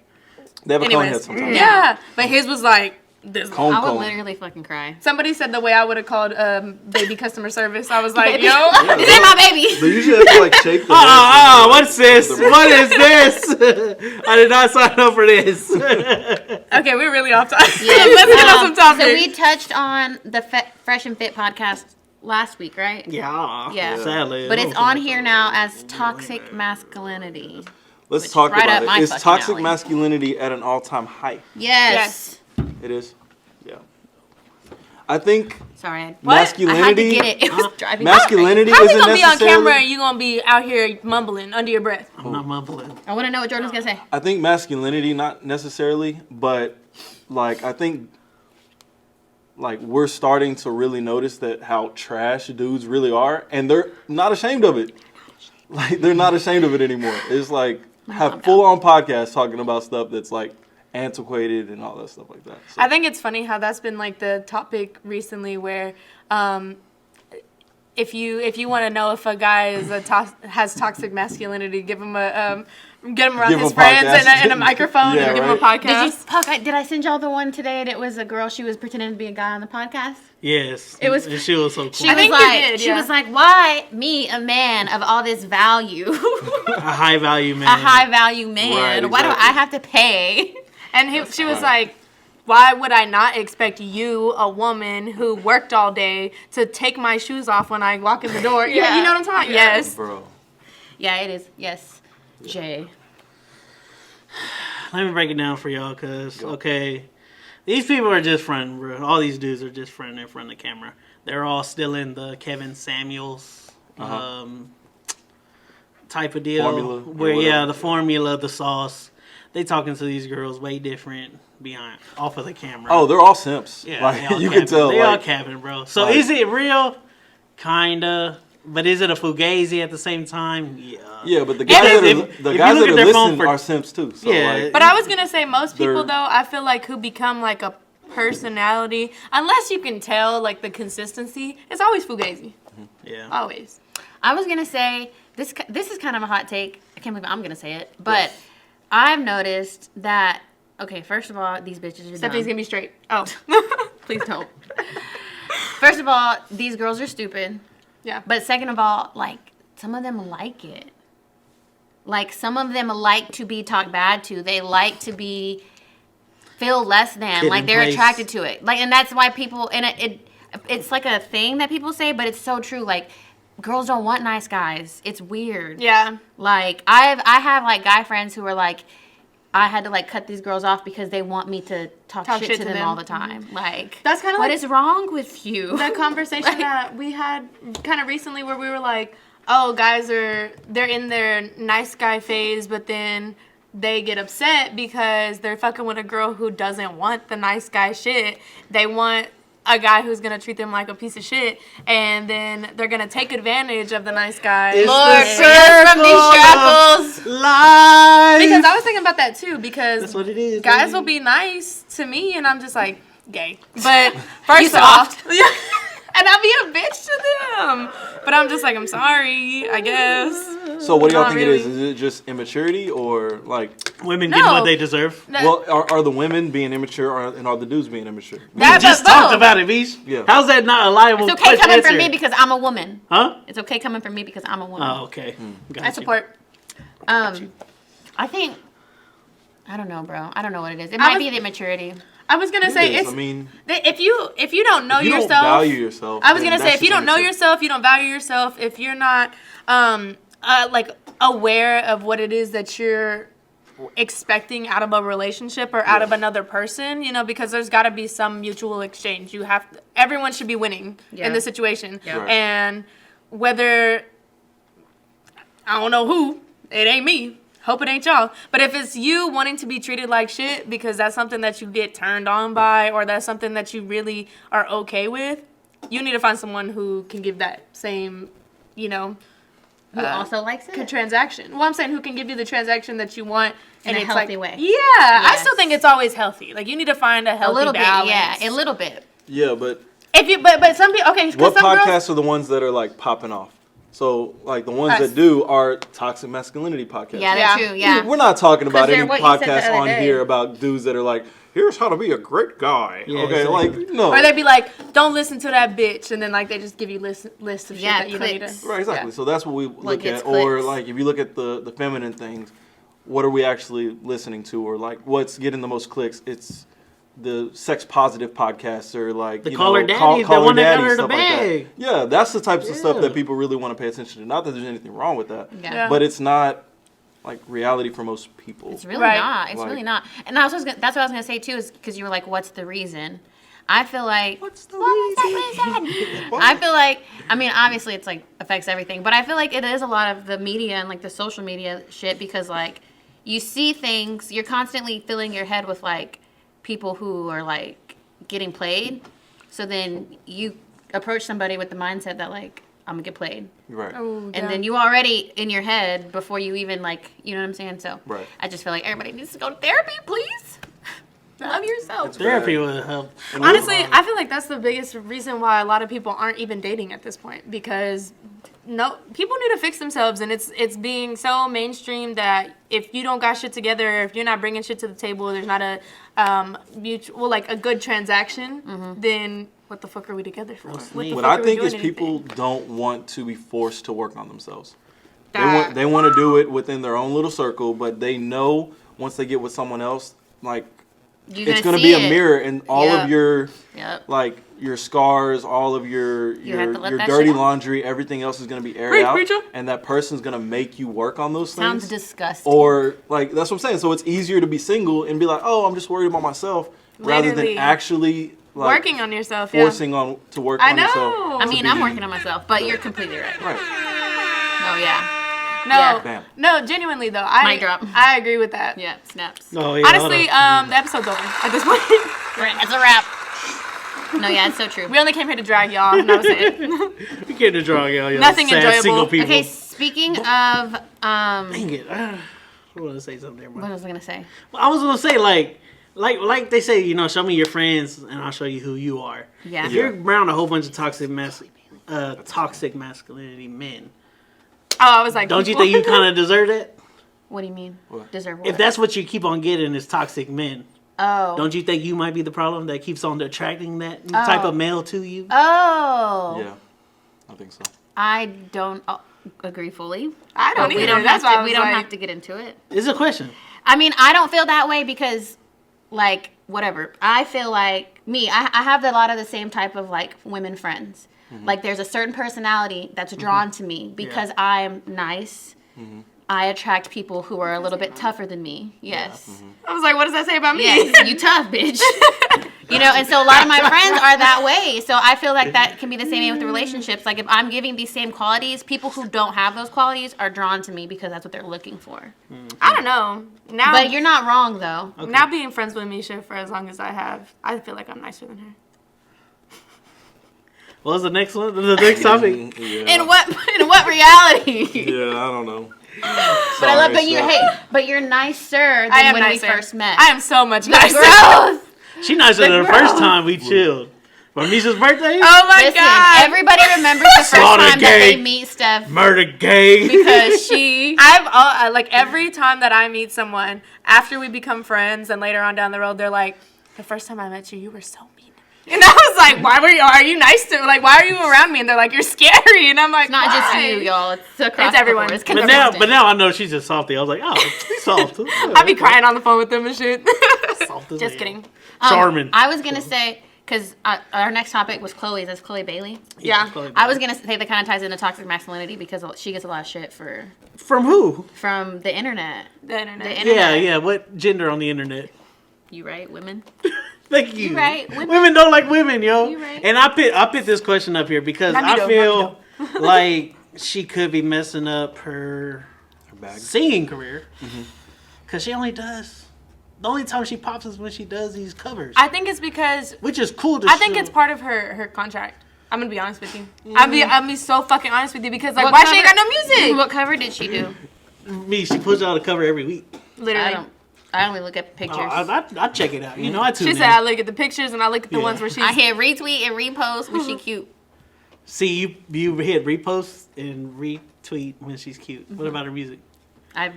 Speaker 4: They have a cone
Speaker 3: anyways,
Speaker 4: head sometimes.
Speaker 3: yeah. But his was like this.
Speaker 4: Cone
Speaker 2: I would
Speaker 4: cone.
Speaker 2: literally fucking cry.
Speaker 3: Somebody said the way I would have called baby customer service. I was like,
Speaker 2: Baby.
Speaker 3: yo.
Speaker 2: This ain't my baby.
Speaker 4: They usually have to like shake the
Speaker 1: What's this? What is this? I did not sign up for this.
Speaker 3: Okay, we're really off topic.
Speaker 2: Yes,
Speaker 3: Let's get on some topics.
Speaker 2: So we touched on the Fresh and Fit podcast last week, right?
Speaker 1: Yeah.
Speaker 2: Yeah.
Speaker 1: Sadly.
Speaker 2: But it's on here now as toxic masculinity.
Speaker 4: Let's
Speaker 2: Which
Speaker 4: talk
Speaker 2: right
Speaker 4: about
Speaker 2: up my
Speaker 4: it. Is
Speaker 2: fucking
Speaker 4: toxic
Speaker 2: alley.
Speaker 4: masculinity at an all-time high?
Speaker 2: Yes.
Speaker 4: It is. Yeah. I think
Speaker 2: Sorry. I had to
Speaker 4: masculinity.
Speaker 2: get it. It was driving me
Speaker 4: Masculinity
Speaker 3: How we
Speaker 4: isn't
Speaker 3: gonna be on
Speaker 4: necessarily.
Speaker 3: camera and you gonna be out here mumbling under your breath?
Speaker 1: I'm not mumbling.
Speaker 2: crazy. I want to know what Jordan's gonna say.
Speaker 4: I think masculinity, not necessarily, but like I think like we're starting to really notice that how trash dudes really are, and they're not ashamed of it. Like they're not ashamed of it anymore. It's like have full on podcasts talking about stuff that's like antiquated and all that stuff like that. So,
Speaker 3: I think it's funny how that's been like the topic recently, where if you want to know if a guy is has toxic masculinity, give him a get him around
Speaker 4: Give
Speaker 3: his
Speaker 4: him a
Speaker 3: friends
Speaker 4: podcast.
Speaker 3: and a microphone
Speaker 4: Yeah,
Speaker 3: and give him a
Speaker 4: right.
Speaker 3: podcast.
Speaker 2: Did I send y'all the one today? And it was a girl. She was pretending to be a guy on the podcast.
Speaker 1: Yes.
Speaker 2: It was-
Speaker 1: And she was so cool.
Speaker 2: She
Speaker 3: I
Speaker 2: was
Speaker 3: think you
Speaker 2: like,
Speaker 3: did,
Speaker 2: she
Speaker 3: yeah.
Speaker 2: was like, why me, a man of all this value,
Speaker 1: a high value man.
Speaker 2: a high value man?
Speaker 4: Right,
Speaker 2: Why do
Speaker 4: exactly.
Speaker 2: I have to pay?
Speaker 3: And she was like, why would I not expect you, a woman who worked all day, to take my shoes off when I walk in the door?
Speaker 2: Yeah.
Speaker 3: You know what I'm talking about? Yes.
Speaker 4: bro.
Speaker 2: Yeah, it is. Yes, Jay.
Speaker 1: Let me break it down for y'all, cause okay, these people are just fronting, bro. All these dudes are just fronting in front of the camera. They're all still in the Kevin Samuels type of deal,
Speaker 4: Formula or
Speaker 1: where
Speaker 4: whatever.
Speaker 1: the formula, the sauce. They talking to these girls way different behind off of the camera.
Speaker 4: Oh, they're all simps.
Speaker 1: yeah,
Speaker 4: Like
Speaker 1: they all
Speaker 4: you can
Speaker 1: capping.
Speaker 4: tell.
Speaker 1: They all
Speaker 4: Like,
Speaker 1: capping, bro. So
Speaker 4: like-
Speaker 1: is it real? Kinda. But is it a fugazi at the same time? Yeah.
Speaker 4: yeah, but the guys
Speaker 1: if-
Speaker 4: that
Speaker 1: if
Speaker 4: are
Speaker 1: you
Speaker 4: the guys
Speaker 1: look
Speaker 4: that
Speaker 1: at
Speaker 4: are
Speaker 1: their phone
Speaker 4: listening
Speaker 1: for-
Speaker 4: are simps too. So
Speaker 1: Yeah.
Speaker 4: like,
Speaker 3: But I was gonna say most people
Speaker 4: They're-
Speaker 3: though, I feel like who become like a personality, unless you can tell like the consistency, it's always fugazi.
Speaker 1: Yeah.
Speaker 3: Always.
Speaker 2: I was gonna say this. This is kind of a hot take. I can't believe I'm gonna say it, but I've noticed that. Okay, first of all, these bitches are
Speaker 3: Stephanie's
Speaker 2: dumb.
Speaker 3: gonna be straight. Oh.
Speaker 2: Please don't. First of all, these girls are stupid.
Speaker 3: Yeah.
Speaker 2: But second of all, like, some of them like it. Like, some of them like to be talked bad to. They like to be feel less than.
Speaker 1: Kid
Speaker 2: Like,
Speaker 1: in
Speaker 2: they're
Speaker 1: place.
Speaker 2: attracted to it. Like, and that's why people, and it's like a thing that people say, but it's so true. Like, girls don't want nice guys. It's weird.
Speaker 3: Yeah.
Speaker 2: Like, I have, like, guy friends who are like, I had to, like, cut these girls off because they want me to talk shit to them all the time. Like,
Speaker 3: That's kinda
Speaker 2: what
Speaker 3: like-
Speaker 2: is wrong with you?
Speaker 3: The conversation that we had kind of recently where we were like, oh, they're in their nice guy phase, but then they get upset because they're fucking with a girl who doesn't want the nice guy shit. They want a guy who's gonna treat them like a piece of shit, and then they're gonna take advantage of the nice guy.
Speaker 1: It's
Speaker 2: Lord,
Speaker 1: the
Speaker 2: free us from these
Speaker 1: circle
Speaker 2: shackles.
Speaker 1: Lies.
Speaker 3: Because I was thinking about that too, because
Speaker 1: That's what it is.
Speaker 3: guys
Speaker 1: baby.
Speaker 3: will be nice to me, and I'm just like, gay. But first
Speaker 2: You
Speaker 3: off,
Speaker 2: soft.
Speaker 3: yeah, and I'll be a bitch to them. But I'm just like, I'm sorry, I guess.
Speaker 4: so what do y'all
Speaker 3: Not
Speaker 4: think it is?
Speaker 3: really.
Speaker 4: Is it just immaturity or like?
Speaker 1: Women
Speaker 3: No.
Speaker 1: getting what they deserve.
Speaker 4: Well, are the women being immature and are the dudes being immature?
Speaker 1: We
Speaker 3: That-
Speaker 1: just
Speaker 3: but
Speaker 1: talked
Speaker 3: both.
Speaker 1: about it, Beach.
Speaker 4: Yeah.
Speaker 1: How's that not a liable
Speaker 2: It's okay coming
Speaker 1: answer?
Speaker 2: from me because I'm a woman.
Speaker 1: Huh?
Speaker 2: It's okay coming from me because I'm a woman.
Speaker 1: Oh, okay. Got
Speaker 3: I
Speaker 1: you.
Speaker 3: support.
Speaker 2: I think, I don't know, bro. I don't know what it is. It
Speaker 3: I
Speaker 2: might
Speaker 3: was-
Speaker 2: be the immaturity.
Speaker 3: I was gonna say
Speaker 4: It is.
Speaker 3: it's
Speaker 4: I mean,
Speaker 3: if you don't know
Speaker 4: if you
Speaker 3: yourself.
Speaker 4: don't value yourself.
Speaker 3: I was
Speaker 4: then
Speaker 3: gonna say
Speaker 4: that's
Speaker 3: if you
Speaker 4: just
Speaker 3: don't know
Speaker 4: immature.
Speaker 3: yourself, you don't value yourself. If you're not like aware of what it is that you're expecting out of a relationship or out of another person, you know, because there's got to be some mutual exchange. Everyone should be winning
Speaker 2: Yeah.
Speaker 3: in this situation,
Speaker 2: Yeah.
Speaker 4: Right.
Speaker 3: and whether I don't know who, it ain't me. Hope it ain't y'all. But if it's you wanting to be treated like shit because that's something that you get turned on by, or that's something that you really are okay with, you need to find someone who can give that same, you know,
Speaker 2: Who also likes it?
Speaker 3: transaction. Well, I'm saying who can give you the transaction that you want
Speaker 2: In a
Speaker 3: it's
Speaker 2: healthy
Speaker 3: like,
Speaker 2: way.
Speaker 3: Yeah, I
Speaker 2: Yes.
Speaker 3: still think it's always healthy. Like you need to find a healthy
Speaker 2: A little
Speaker 3: balance.
Speaker 2: bit, yeah, a little bit.
Speaker 4: Yeah, but
Speaker 3: If you, but some people, okay, because
Speaker 4: what
Speaker 3: some
Speaker 4: podcasts
Speaker 3: girls,
Speaker 4: are the ones that are like popping off? So like the ones
Speaker 3: Us.
Speaker 4: that do are toxic masculinity podcasts.
Speaker 2: Yeah,
Speaker 3: Yeah.
Speaker 2: that's true. Yeah.
Speaker 4: We're not talking about
Speaker 2: 'Cause they're
Speaker 4: any
Speaker 2: what you said the
Speaker 4: podcasts
Speaker 2: other
Speaker 4: on
Speaker 2: day.
Speaker 4: here about dudes that are like, here's how to be a great guy.
Speaker 1: Yeah,
Speaker 4: okay,
Speaker 1: exactly.
Speaker 4: like no.
Speaker 3: or they'd be like, don't listen to that bitch, and then like they just give you lists of shit
Speaker 2: Yeah,
Speaker 3: that you don't need
Speaker 2: clicks.
Speaker 3: to.
Speaker 4: Right, exactly.
Speaker 3: Yeah.
Speaker 4: So that's what we look
Speaker 2: gets
Speaker 4: at. Or
Speaker 2: clicks.
Speaker 4: like if you look at the feminine things, what are we actually listening to? Or like what's getting the most clicks? It's the sex positive podcasts or like
Speaker 1: The Call Her Daddy, the one that got her the
Speaker 4: stuff like
Speaker 1: bag.
Speaker 4: that. Yeah, that's the types of stuff
Speaker 1: Yeah.
Speaker 4: that people really want to pay attention to. Not that there's anything wrong with that,
Speaker 2: Yeah.
Speaker 4: but it's not like reality for most people.
Speaker 2: It's really
Speaker 3: Right.
Speaker 2: not. It's
Speaker 4: Like-
Speaker 2: really not. And that's what I was gonna say too, is because you were like, "What's the reason?" I feel like
Speaker 1: What's the
Speaker 2: reason? I feel like, I mean, obviously it's like affects everything, but I feel like it is a lot of the media and like the social media shit because like you see things, you're constantly filling your head with like people who are like getting played. So then you approach somebody with the mindset that like, I'm gonna get played.
Speaker 4: Right.
Speaker 3: Ooh,
Speaker 2: And then you already in your head before you even like, you know what I'm saying? So
Speaker 4: Right.
Speaker 2: I just feel like everybody needs to go to therapy, please. Love yourself.
Speaker 1: Therapy would help.
Speaker 4: And
Speaker 3: Honestly, I feel like that's the biggest reason why a lot of people aren't even dating at this point because people need to fix themselves, and it's being so mainstream that if you don't got shit together, if you're not bringing shit to the table, there's not a mutual like a good transaction, then what the fuck are we together for? What the
Speaker 4: what
Speaker 3: fuck
Speaker 4: I
Speaker 3: are we
Speaker 4: think
Speaker 3: doing
Speaker 4: is people
Speaker 3: anything?
Speaker 4: don't want to be forced to work on themselves.
Speaker 3: That-
Speaker 4: They want to do it within their own little circle, but they know once they get with someone else, like it's going to be a mirror, and all
Speaker 2: Yep.
Speaker 4: of your
Speaker 2: Yep.
Speaker 4: like your scars, all of your
Speaker 2: have to let that
Speaker 4: dirty
Speaker 2: shit out.
Speaker 4: laundry, everything else is going to be aired
Speaker 3: Preach,
Speaker 4: out,
Speaker 3: preacher.
Speaker 4: and that person's going to make you work on those
Speaker 2: Sounds
Speaker 4: things.
Speaker 2: disgusting.
Speaker 4: Or like that's what I'm saying. So it's easier to be single and be like, oh, I'm just worried about myself, rather
Speaker 3: Literally.
Speaker 4: than actually like
Speaker 3: working on yourself, yeah.
Speaker 4: forcing on to work
Speaker 3: I
Speaker 4: on
Speaker 3: know.
Speaker 4: yourself.
Speaker 2: I mean, I'm working on myself, but you're completely right.
Speaker 4: Right.
Speaker 2: Oh yeah.
Speaker 3: No,
Speaker 2: Yeah.
Speaker 4: Bam.
Speaker 3: no, genuinely though,
Speaker 2: Mic drop.
Speaker 3: I agree with that.
Speaker 2: Yeah, snaps.
Speaker 1: Oh, yeah,
Speaker 3: Honestly,
Speaker 1: hold on.
Speaker 3: the episode's over at this point.
Speaker 2: Right, it's a wrap. No, yeah, it's so true.
Speaker 3: We only came here to drag y'all. No, it.
Speaker 1: You can't just draw y'all.
Speaker 3: Nothing
Speaker 1: sad
Speaker 3: enjoyable.
Speaker 1: single people.
Speaker 2: Okay, speaking of
Speaker 1: Dang it. I want to say something there,
Speaker 2: what
Speaker 1: bro.
Speaker 2: was I gonna say?
Speaker 1: I was gonna say like they say, you know, show me your friends and I'll show you who you are.
Speaker 2: Yeah.
Speaker 1: If you're around a whole bunch of toxic masculinity men,
Speaker 3: Oh, I was like,
Speaker 1: don't you think you kind of deserve that?
Speaker 2: What do you mean?
Speaker 4: What?
Speaker 2: Deserve what?
Speaker 1: If that's what you keep on getting is toxic men,
Speaker 2: oh.
Speaker 1: don't you think you might be the problem that keeps on attracting that type of male to you?
Speaker 2: Oh.
Speaker 4: Yeah, I think so.
Speaker 2: I don't agree fully.
Speaker 3: I don't
Speaker 2: But
Speaker 3: either.
Speaker 2: we don't
Speaker 3: That's
Speaker 2: have
Speaker 3: why
Speaker 2: to.
Speaker 3: I was
Speaker 2: We don't
Speaker 3: like,
Speaker 2: have to get into it.
Speaker 1: It's a question.
Speaker 2: I mean, I don't feel that way because, like, whatever. I feel like me. I have a lot of the same type of like women friends. Like, there's a certain personality that's drawn to me because I'm nice. I attract people who are a little bit tougher than me. Yes.
Speaker 3: I was like, what does that say about me?
Speaker 2: Yes, you tough, bitch. You know, and so a lot of my friends are that way. So I feel like that can be the same way with the relationships. Like if I'm giving these same qualities, people who don't have those qualities are drawn to me because that's what they're looking for.
Speaker 3: I don't know. Now,
Speaker 2: But you're not wrong though.
Speaker 3: now being friends with Misha for as long as I have, I feel like I'm nicer than her.
Speaker 1: What was the next one? The next topic?
Speaker 4: Yeah.
Speaker 2: In what reality?
Speaker 4: Yeah, I don't know.
Speaker 2: But I love that but you're nicer than
Speaker 3: I am
Speaker 2: when
Speaker 3: nicer.
Speaker 2: we first met.
Speaker 3: I am so much nicer.
Speaker 2: Gross.
Speaker 1: She nicer than the first time we chilled. For Misha's birthday?
Speaker 3: Oh my
Speaker 2: Listen,
Speaker 3: god.
Speaker 2: everybody remembers the first
Speaker 1: Slaughter
Speaker 2: time that they
Speaker 1: gang.
Speaker 2: meet Steph
Speaker 1: Murder gay.
Speaker 2: because she.
Speaker 3: I've like every time that I meet someone after we become friends and later on down the road, they're like, the first time I met you, you were so mean to me. And I was like, are you nice to, like, why are you around me? And they're like, you're scary. And I'm like,
Speaker 2: It's not just
Speaker 3: "Why?"
Speaker 2: you, y'all. It's across
Speaker 3: It's everyone.
Speaker 2: the board. It's
Speaker 1: But now I know she's just softy. I was like, oh, she's soft.
Speaker 3: I be crying on the phone with them and shit.
Speaker 1: Soft as
Speaker 3: Just
Speaker 1: hell.
Speaker 3: kidding.
Speaker 1: Charming.
Speaker 2: I was gonna say because our next topic was Chloe's. That's Chloe Bailey.
Speaker 3: Yeah.
Speaker 1: Chloe
Speaker 2: I was gonna say that kind of ties into toxic masculinity because she gets a lot of shit
Speaker 1: From who?
Speaker 2: from the internet.
Speaker 3: The internet.
Speaker 2: The internet.
Speaker 1: Yeah. What gender on the internet?
Speaker 2: You right, women?
Speaker 1: Thank you.
Speaker 2: You right.
Speaker 1: Women don't like women, yo.
Speaker 2: You right.
Speaker 1: And I put this question up here because
Speaker 3: Not me
Speaker 1: I
Speaker 3: though,
Speaker 1: feel like she could be messing up her
Speaker 4: Bag.
Speaker 1: singing career because she only does. The only time she pops is when she does these covers,
Speaker 3: I think it's because
Speaker 1: which is cool to
Speaker 3: I think
Speaker 1: show.
Speaker 3: it's part of her contract. I'm gonna be honest with you. I'll be so fucking honest with you because like, why she ain't got no music?
Speaker 2: What cover did she do?
Speaker 1: Me, she puts out a cover every week.
Speaker 3: Literally.
Speaker 2: I only look at pictures.
Speaker 1: I check it out. You know, I tune
Speaker 3: She
Speaker 1: in.
Speaker 3: said I look at the pictures and I look at the ones where she's.
Speaker 2: I hit retweet and repost when she cute.
Speaker 1: See, you hit repost and retweet when she's cute. What about her music?
Speaker 2: I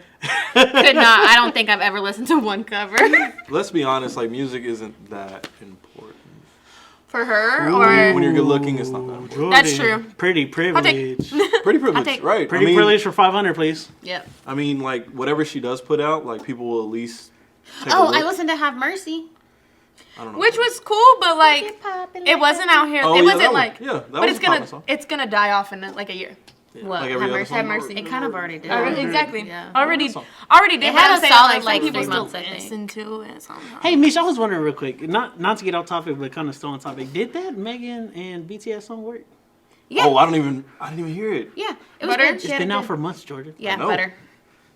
Speaker 2: could not. I don't think I've ever listened to one cover.
Speaker 4: Let's be honest, like music isn't that important.
Speaker 3: For her, or
Speaker 4: When you're good looking, it's not that important.
Speaker 1: Jordan,
Speaker 3: That's true.
Speaker 1: Pretty privilege.
Speaker 4: Pretty privileged,
Speaker 2: take-
Speaker 4: right?
Speaker 1: Pretty privilege for 500, please.
Speaker 2: Yep.
Speaker 4: I mean, like whatever she does put out, like people will at least. Take
Speaker 2: Oh,
Speaker 4: a look.
Speaker 2: I listened to Have Mercy.
Speaker 4: I don't know.
Speaker 3: which was cool, but like it wasn't out here.
Speaker 4: Oh,
Speaker 3: it
Speaker 4: yeah,
Speaker 3: wasn't
Speaker 4: that
Speaker 3: like.
Speaker 4: was- yeah, that
Speaker 3: but
Speaker 4: was a poppin' song.
Speaker 3: it's gonna die off in like a year.
Speaker 2: What?
Speaker 4: Like
Speaker 2: Have
Speaker 4: every other
Speaker 2: Mercy.
Speaker 4: song?
Speaker 2: Have Mercy. It kind of already did.
Speaker 3: Exactly.
Speaker 2: Yeah.
Speaker 3: Already did.
Speaker 2: It
Speaker 3: But
Speaker 2: had
Speaker 3: I'm
Speaker 2: a
Speaker 3: saying,
Speaker 2: solid,
Speaker 3: some
Speaker 2: like,
Speaker 3: people
Speaker 2: 3
Speaker 3: still
Speaker 2: months, I think.
Speaker 3: listen to it somehow.
Speaker 1: Hey, Mish, I was wondering real quick, not to get off topic, but kind of still on topic. Did that Megan and BTS song work?
Speaker 2: Yeah.
Speaker 4: Oh, I didn't even hear it.
Speaker 2: Yeah. It was
Speaker 3: Butter?
Speaker 2: good.
Speaker 1: It's
Speaker 2: She had
Speaker 1: been
Speaker 2: a
Speaker 1: out
Speaker 2: good-
Speaker 1: for months, Jordan.
Speaker 2: Yeah,
Speaker 4: know.
Speaker 2: Butter.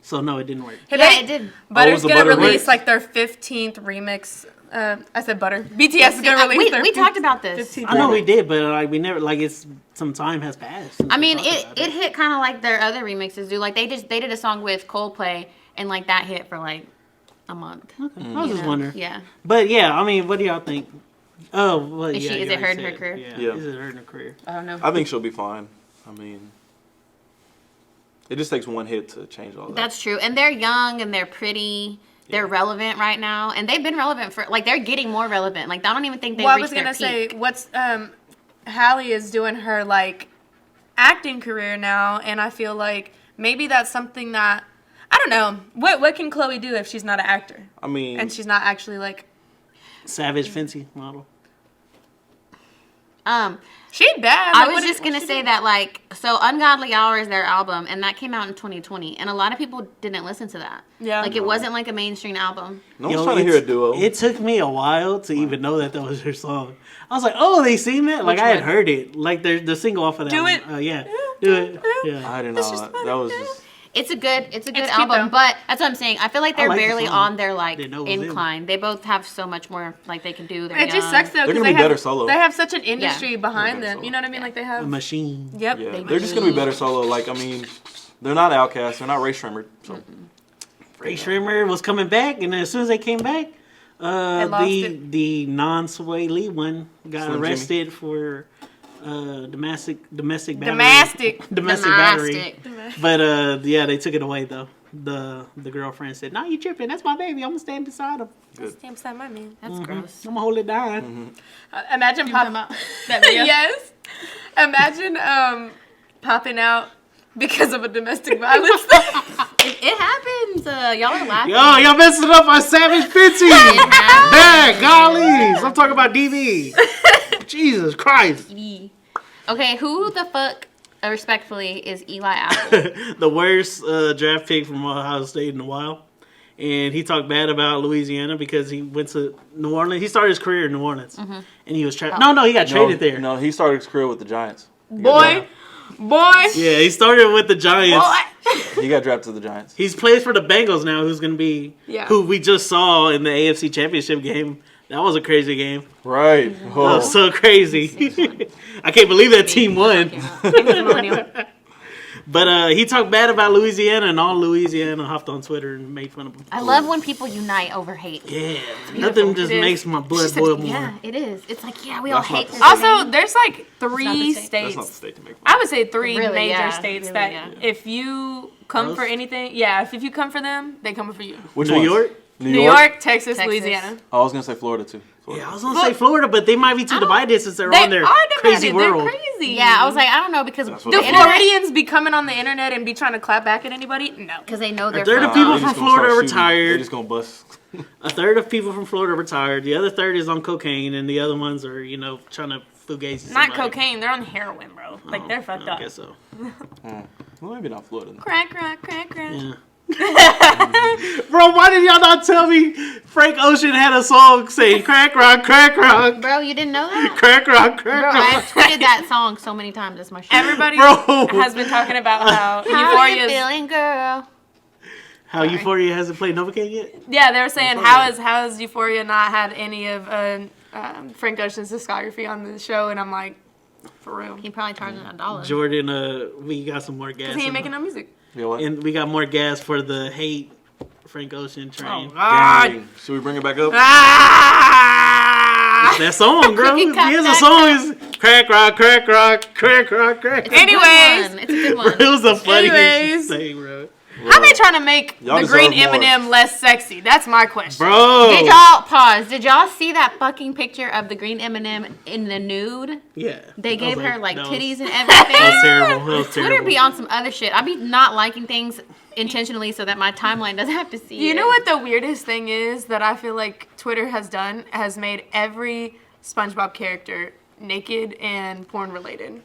Speaker 1: So no, it didn't work.
Speaker 2: Yeah, it did.
Speaker 3: Butter's
Speaker 4: was the
Speaker 3: gonna
Speaker 4: Butter
Speaker 3: release
Speaker 4: remix?
Speaker 3: like their 15th remix. I said Butter. BTS is gonna release their.
Speaker 2: We talked about this.
Speaker 3: 15th
Speaker 1: I know we
Speaker 3: remix.
Speaker 1: did, but like we never like it's some time has passed. since
Speaker 2: I
Speaker 1: we
Speaker 2: mean,
Speaker 1: talked about
Speaker 2: it hit kind of like their other remixes do. Like they did a song with Coldplay, and like that hit for like a month.
Speaker 1: Okay. I was just wondering.
Speaker 2: Yeah.
Speaker 1: But yeah, I mean, what do y'all think? Oh, well,
Speaker 2: Is
Speaker 1: yeah,
Speaker 2: she-
Speaker 1: you
Speaker 2: is it
Speaker 1: already
Speaker 2: hurting her
Speaker 1: said.
Speaker 2: career?
Speaker 1: Yeah.
Speaker 4: Yeah.
Speaker 1: Is it hurting her career?
Speaker 2: I don't know.
Speaker 4: I think she'll be fine. I mean, it just takes one hit to change all that.
Speaker 2: That's true. And they're young and they're pretty. They're relevant right now, and they've been relevant for like they're getting more relevant. Like I don't even think they've
Speaker 3: Well, I
Speaker 2: reached
Speaker 3: was
Speaker 2: their
Speaker 3: gonna
Speaker 2: peak.
Speaker 3: say what's Hallie is doing her like acting career now, and I feel like maybe that's something that I don't know. What can Chloe do if she's not an actor
Speaker 4: I mean,
Speaker 3: and she's not actually like
Speaker 1: Savage Fenty model.
Speaker 3: she bad?
Speaker 2: I
Speaker 3: Like,
Speaker 2: was
Speaker 3: what
Speaker 2: just
Speaker 3: what
Speaker 2: gonna
Speaker 3: she
Speaker 2: say
Speaker 3: do?
Speaker 2: that like so Ungodly Hour is their album, and that came out in 2020, and a lot of people didn't listen to that.
Speaker 3: Yeah.
Speaker 2: Like it wasn't like a mainstream album.
Speaker 4: no one's
Speaker 1: Yo,
Speaker 4: trying to hear a duo.
Speaker 1: It took me a while to even know that was her song. I was like, oh, they seen that? Like I had
Speaker 3: one?
Speaker 1: heard it. Like the single off of that.
Speaker 3: Do
Speaker 1: one.
Speaker 3: it.
Speaker 1: Yeah. Do it. Yeah.
Speaker 4: I didn't know. That was just.
Speaker 2: It's a good
Speaker 3: It's
Speaker 2: album,
Speaker 3: cute, though.
Speaker 2: but that's what I'm saying. I feel like they're
Speaker 1: like the
Speaker 2: barely
Speaker 1: song.
Speaker 2: on their like
Speaker 1: Didn't know it was them.
Speaker 2: incline. They both have so much more like they can do. They're
Speaker 3: It just
Speaker 2: young.
Speaker 3: sucks though
Speaker 4: They're
Speaker 3: because
Speaker 4: gonna
Speaker 3: they
Speaker 4: be better
Speaker 3: have
Speaker 4: solo.
Speaker 3: they have such an industry
Speaker 2: Yeah.
Speaker 3: behind
Speaker 4: They're
Speaker 3: them.
Speaker 4: better
Speaker 3: You know what I mean? Like they
Speaker 1: A
Speaker 3: have.
Speaker 1: machine.
Speaker 3: Yep.
Speaker 4: Yeah,
Speaker 3: they
Speaker 4: they're just gonna be better solo. Like I mean, they're not Outkast. They're not Ray Shrimmer. So
Speaker 1: Ray Shrimmer was coming back, and then as soon as they came back,
Speaker 3: lost it.
Speaker 1: the non-Sway Lee one got
Speaker 4: Slim
Speaker 1: arrested for domestic battery.
Speaker 3: Domestic.
Speaker 1: Domestic battery.
Speaker 2: Domestic.
Speaker 1: But yeah, they took it away though. The girlfriend said, "No, you tripping? That's my baby. I'm gonna stand beside him.
Speaker 3: Stamp beside my man.
Speaker 2: That's gross.
Speaker 1: I'm gonna hold it down."
Speaker 3: Imagine
Speaker 2: talking
Speaker 3: pop.
Speaker 2: about that video?
Speaker 3: Yes. Imagine popping out because of a domestic violence thing.
Speaker 2: It happens. Y'all are laughing.
Speaker 1: Yo, y'all messing up our Savage Fenty. Bad gollies. I'm talking about DV. Jesus Christ.
Speaker 2: Okay, who the fuck, respectfully, is Eli Apple?
Speaker 1: The worst draft pick from Ohio State in a while. And he talked bad about Louisiana because he went to New Orleans. He started his career in New Orleans. And he was No, he got traded there.
Speaker 4: No, he started his career with the Giants.
Speaker 3: Boy.
Speaker 1: Yeah, he started with the Giants.
Speaker 4: He got drafted to the Giants.
Speaker 1: He's plays for the Bengals now, who's going to be, who we just saw in the AFC Championship game. That was a crazy game.
Speaker 4: Right.
Speaker 1: That
Speaker 4: Oh.
Speaker 1: was so crazy. I can't believe that team won. But he talked bad about Louisiana, and all Louisiana hopped on Twitter and made fun of him.
Speaker 2: I love when people unite over hate.
Speaker 1: Yeah, nothing just
Speaker 3: It is.
Speaker 1: makes my blood boil more.
Speaker 2: Yeah, it is. It's like, yeah, we all
Speaker 4: That's not
Speaker 2: hate
Speaker 4: the
Speaker 2: this.
Speaker 3: Also, there's like
Speaker 2: the
Speaker 3: 3
Speaker 2: state.
Speaker 3: states.
Speaker 4: That's not the state to make fun.
Speaker 3: I would say 3
Speaker 2: Really,
Speaker 3: major
Speaker 2: yeah.
Speaker 3: states
Speaker 2: Really,
Speaker 3: that
Speaker 2: yeah.
Speaker 3: if you come
Speaker 1: Gross.
Speaker 3: for anything, if you come for them, they come for you.
Speaker 4: Which
Speaker 1: New
Speaker 4: ones?
Speaker 1: York?
Speaker 3: New York, Texas,
Speaker 2: Texas.
Speaker 3: Louisiana.
Speaker 4: Oh, I was gonna say Florida too. Florida.
Speaker 1: Yeah, I was gonna say Florida, but they might be too divided since they're
Speaker 3: They
Speaker 1: on their
Speaker 3: are
Speaker 1: crazy
Speaker 3: divided.
Speaker 1: world.
Speaker 3: They're crazy.
Speaker 2: Yeah, I was like, I don't know, because
Speaker 4: That's
Speaker 2: the
Speaker 4: what
Speaker 3: Do
Speaker 4: I'm
Speaker 2: internet,
Speaker 3: Floridians be coming on the internet and be trying to clap back at anybody? No.
Speaker 2: because they know they're
Speaker 1: They're the
Speaker 2: from
Speaker 1: people
Speaker 4: They
Speaker 1: from
Speaker 4: just gonna
Speaker 1: Florida
Speaker 4: start shooting.
Speaker 1: retired.
Speaker 4: They're just gonna bust.
Speaker 1: A third of people from Florida retired. The other third is on cocaine, and the other ones are, trying to fugazi
Speaker 3: Not
Speaker 1: somebody.
Speaker 3: cocaine. They're on heroin, bro. Like, they're fucked
Speaker 1: I
Speaker 3: up.
Speaker 1: guess so.
Speaker 4: Well, maybe not Florida. Then.
Speaker 3: Crack, crack, crack, crack.
Speaker 1: Yeah. Bro, why did y'all not tell me Frank Ocean had a song saying crack rock,
Speaker 2: Bro, you didn't know that?
Speaker 1: crack rock, crack
Speaker 2: Bro,
Speaker 1: rock?
Speaker 2: I've tweeted that song so many times. That's my shit.
Speaker 3: Everybody
Speaker 1: Bro.
Speaker 3: has been talking about how
Speaker 2: How you
Speaker 3: Euphoria is.
Speaker 2: feeling, girl?
Speaker 1: How Euphoria hasn't played Novocaine yet?
Speaker 3: Yeah, they were saying how is Euphoria not had any of Frank Ocean's discography on the show, and I'm like, For real.
Speaker 2: He probably charging $1.
Speaker 1: Jordan, we got some more gas.
Speaker 3: Because he ain't making no music.
Speaker 4: You know what?
Speaker 1: And we got more gas for the hate Frank Ocean train.
Speaker 4: Dang. Should we bring it back up?
Speaker 3: Ah!
Speaker 1: That song, bro.
Speaker 2: Cricket cut
Speaker 1: Here's a
Speaker 2: back
Speaker 1: song. Is crack rock, crack rock, crack rock, crack.
Speaker 3: Anyways.
Speaker 2: It's a good one.
Speaker 1: It was the funniest
Speaker 3: Anyways.
Speaker 1: thing, bro.
Speaker 3: How they trying to make
Speaker 4: Y'all
Speaker 3: the green
Speaker 4: deserve more.
Speaker 3: M&M less sexy? That's my question.
Speaker 1: Bro.
Speaker 2: Did y'all pause? Did y'all see that fucking picture of the green M&M in the nude?
Speaker 1: Yeah.
Speaker 2: They
Speaker 1: I was
Speaker 2: gave her like
Speaker 1: that
Speaker 2: titties and
Speaker 1: That
Speaker 2: everything.
Speaker 1: was terrible. That was
Speaker 2: Twitter
Speaker 1: terrible.
Speaker 2: be on some other shit. I be not liking things intentionally so that my timeline doesn't have to see
Speaker 3: You
Speaker 2: it.
Speaker 3: know what the weirdest thing is that I feel like Twitter has done? Has made every SpongeBob character naked and porn related.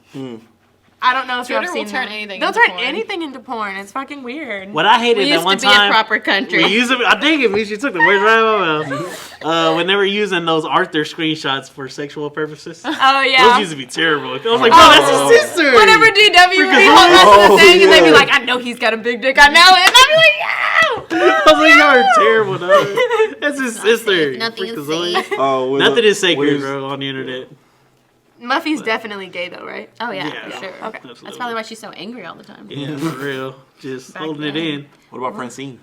Speaker 3: I don't know if
Speaker 2: Twitter
Speaker 3: you've
Speaker 2: will
Speaker 3: seen
Speaker 2: turn
Speaker 3: that.
Speaker 2: anything
Speaker 3: They'll
Speaker 2: into
Speaker 3: turn
Speaker 2: porn.
Speaker 3: anything into porn. It's fucking weird.
Speaker 1: What I hated
Speaker 2: We
Speaker 1: that
Speaker 2: used
Speaker 1: one
Speaker 2: to be
Speaker 1: time.
Speaker 2: a proper country.
Speaker 1: We used to, I think it, she took the words right out of my mouth. When they were using those Arthur screenshots for sexual purposes.
Speaker 3: Oh yeah.
Speaker 1: Those used to be terrible. I was like, bro, that's his sister.
Speaker 3: Whenever DW would be holding us to the thing and they'd be like, I know he's got a big dick. I know it. And I'd be like, yeah.
Speaker 1: I was like, y'all are terrible, dog. That's his sister.
Speaker 2: Nothing is
Speaker 1: Freakazoid.
Speaker 2: safe.
Speaker 4: Oh,
Speaker 1: Nothing is sacred,
Speaker 4: where's-
Speaker 1: bro, on the internet.
Speaker 3: Muffy's definitely gay though, right?
Speaker 2: Oh yeah,
Speaker 1: Yeah.
Speaker 2: for sure.
Speaker 3: Okay.
Speaker 1: Absolutely.
Speaker 2: That's probably why she's so angry all the time.
Speaker 1: Yeah, for real. Just
Speaker 2: Back
Speaker 1: holding it
Speaker 2: then.
Speaker 1: in.
Speaker 4: What about Francine?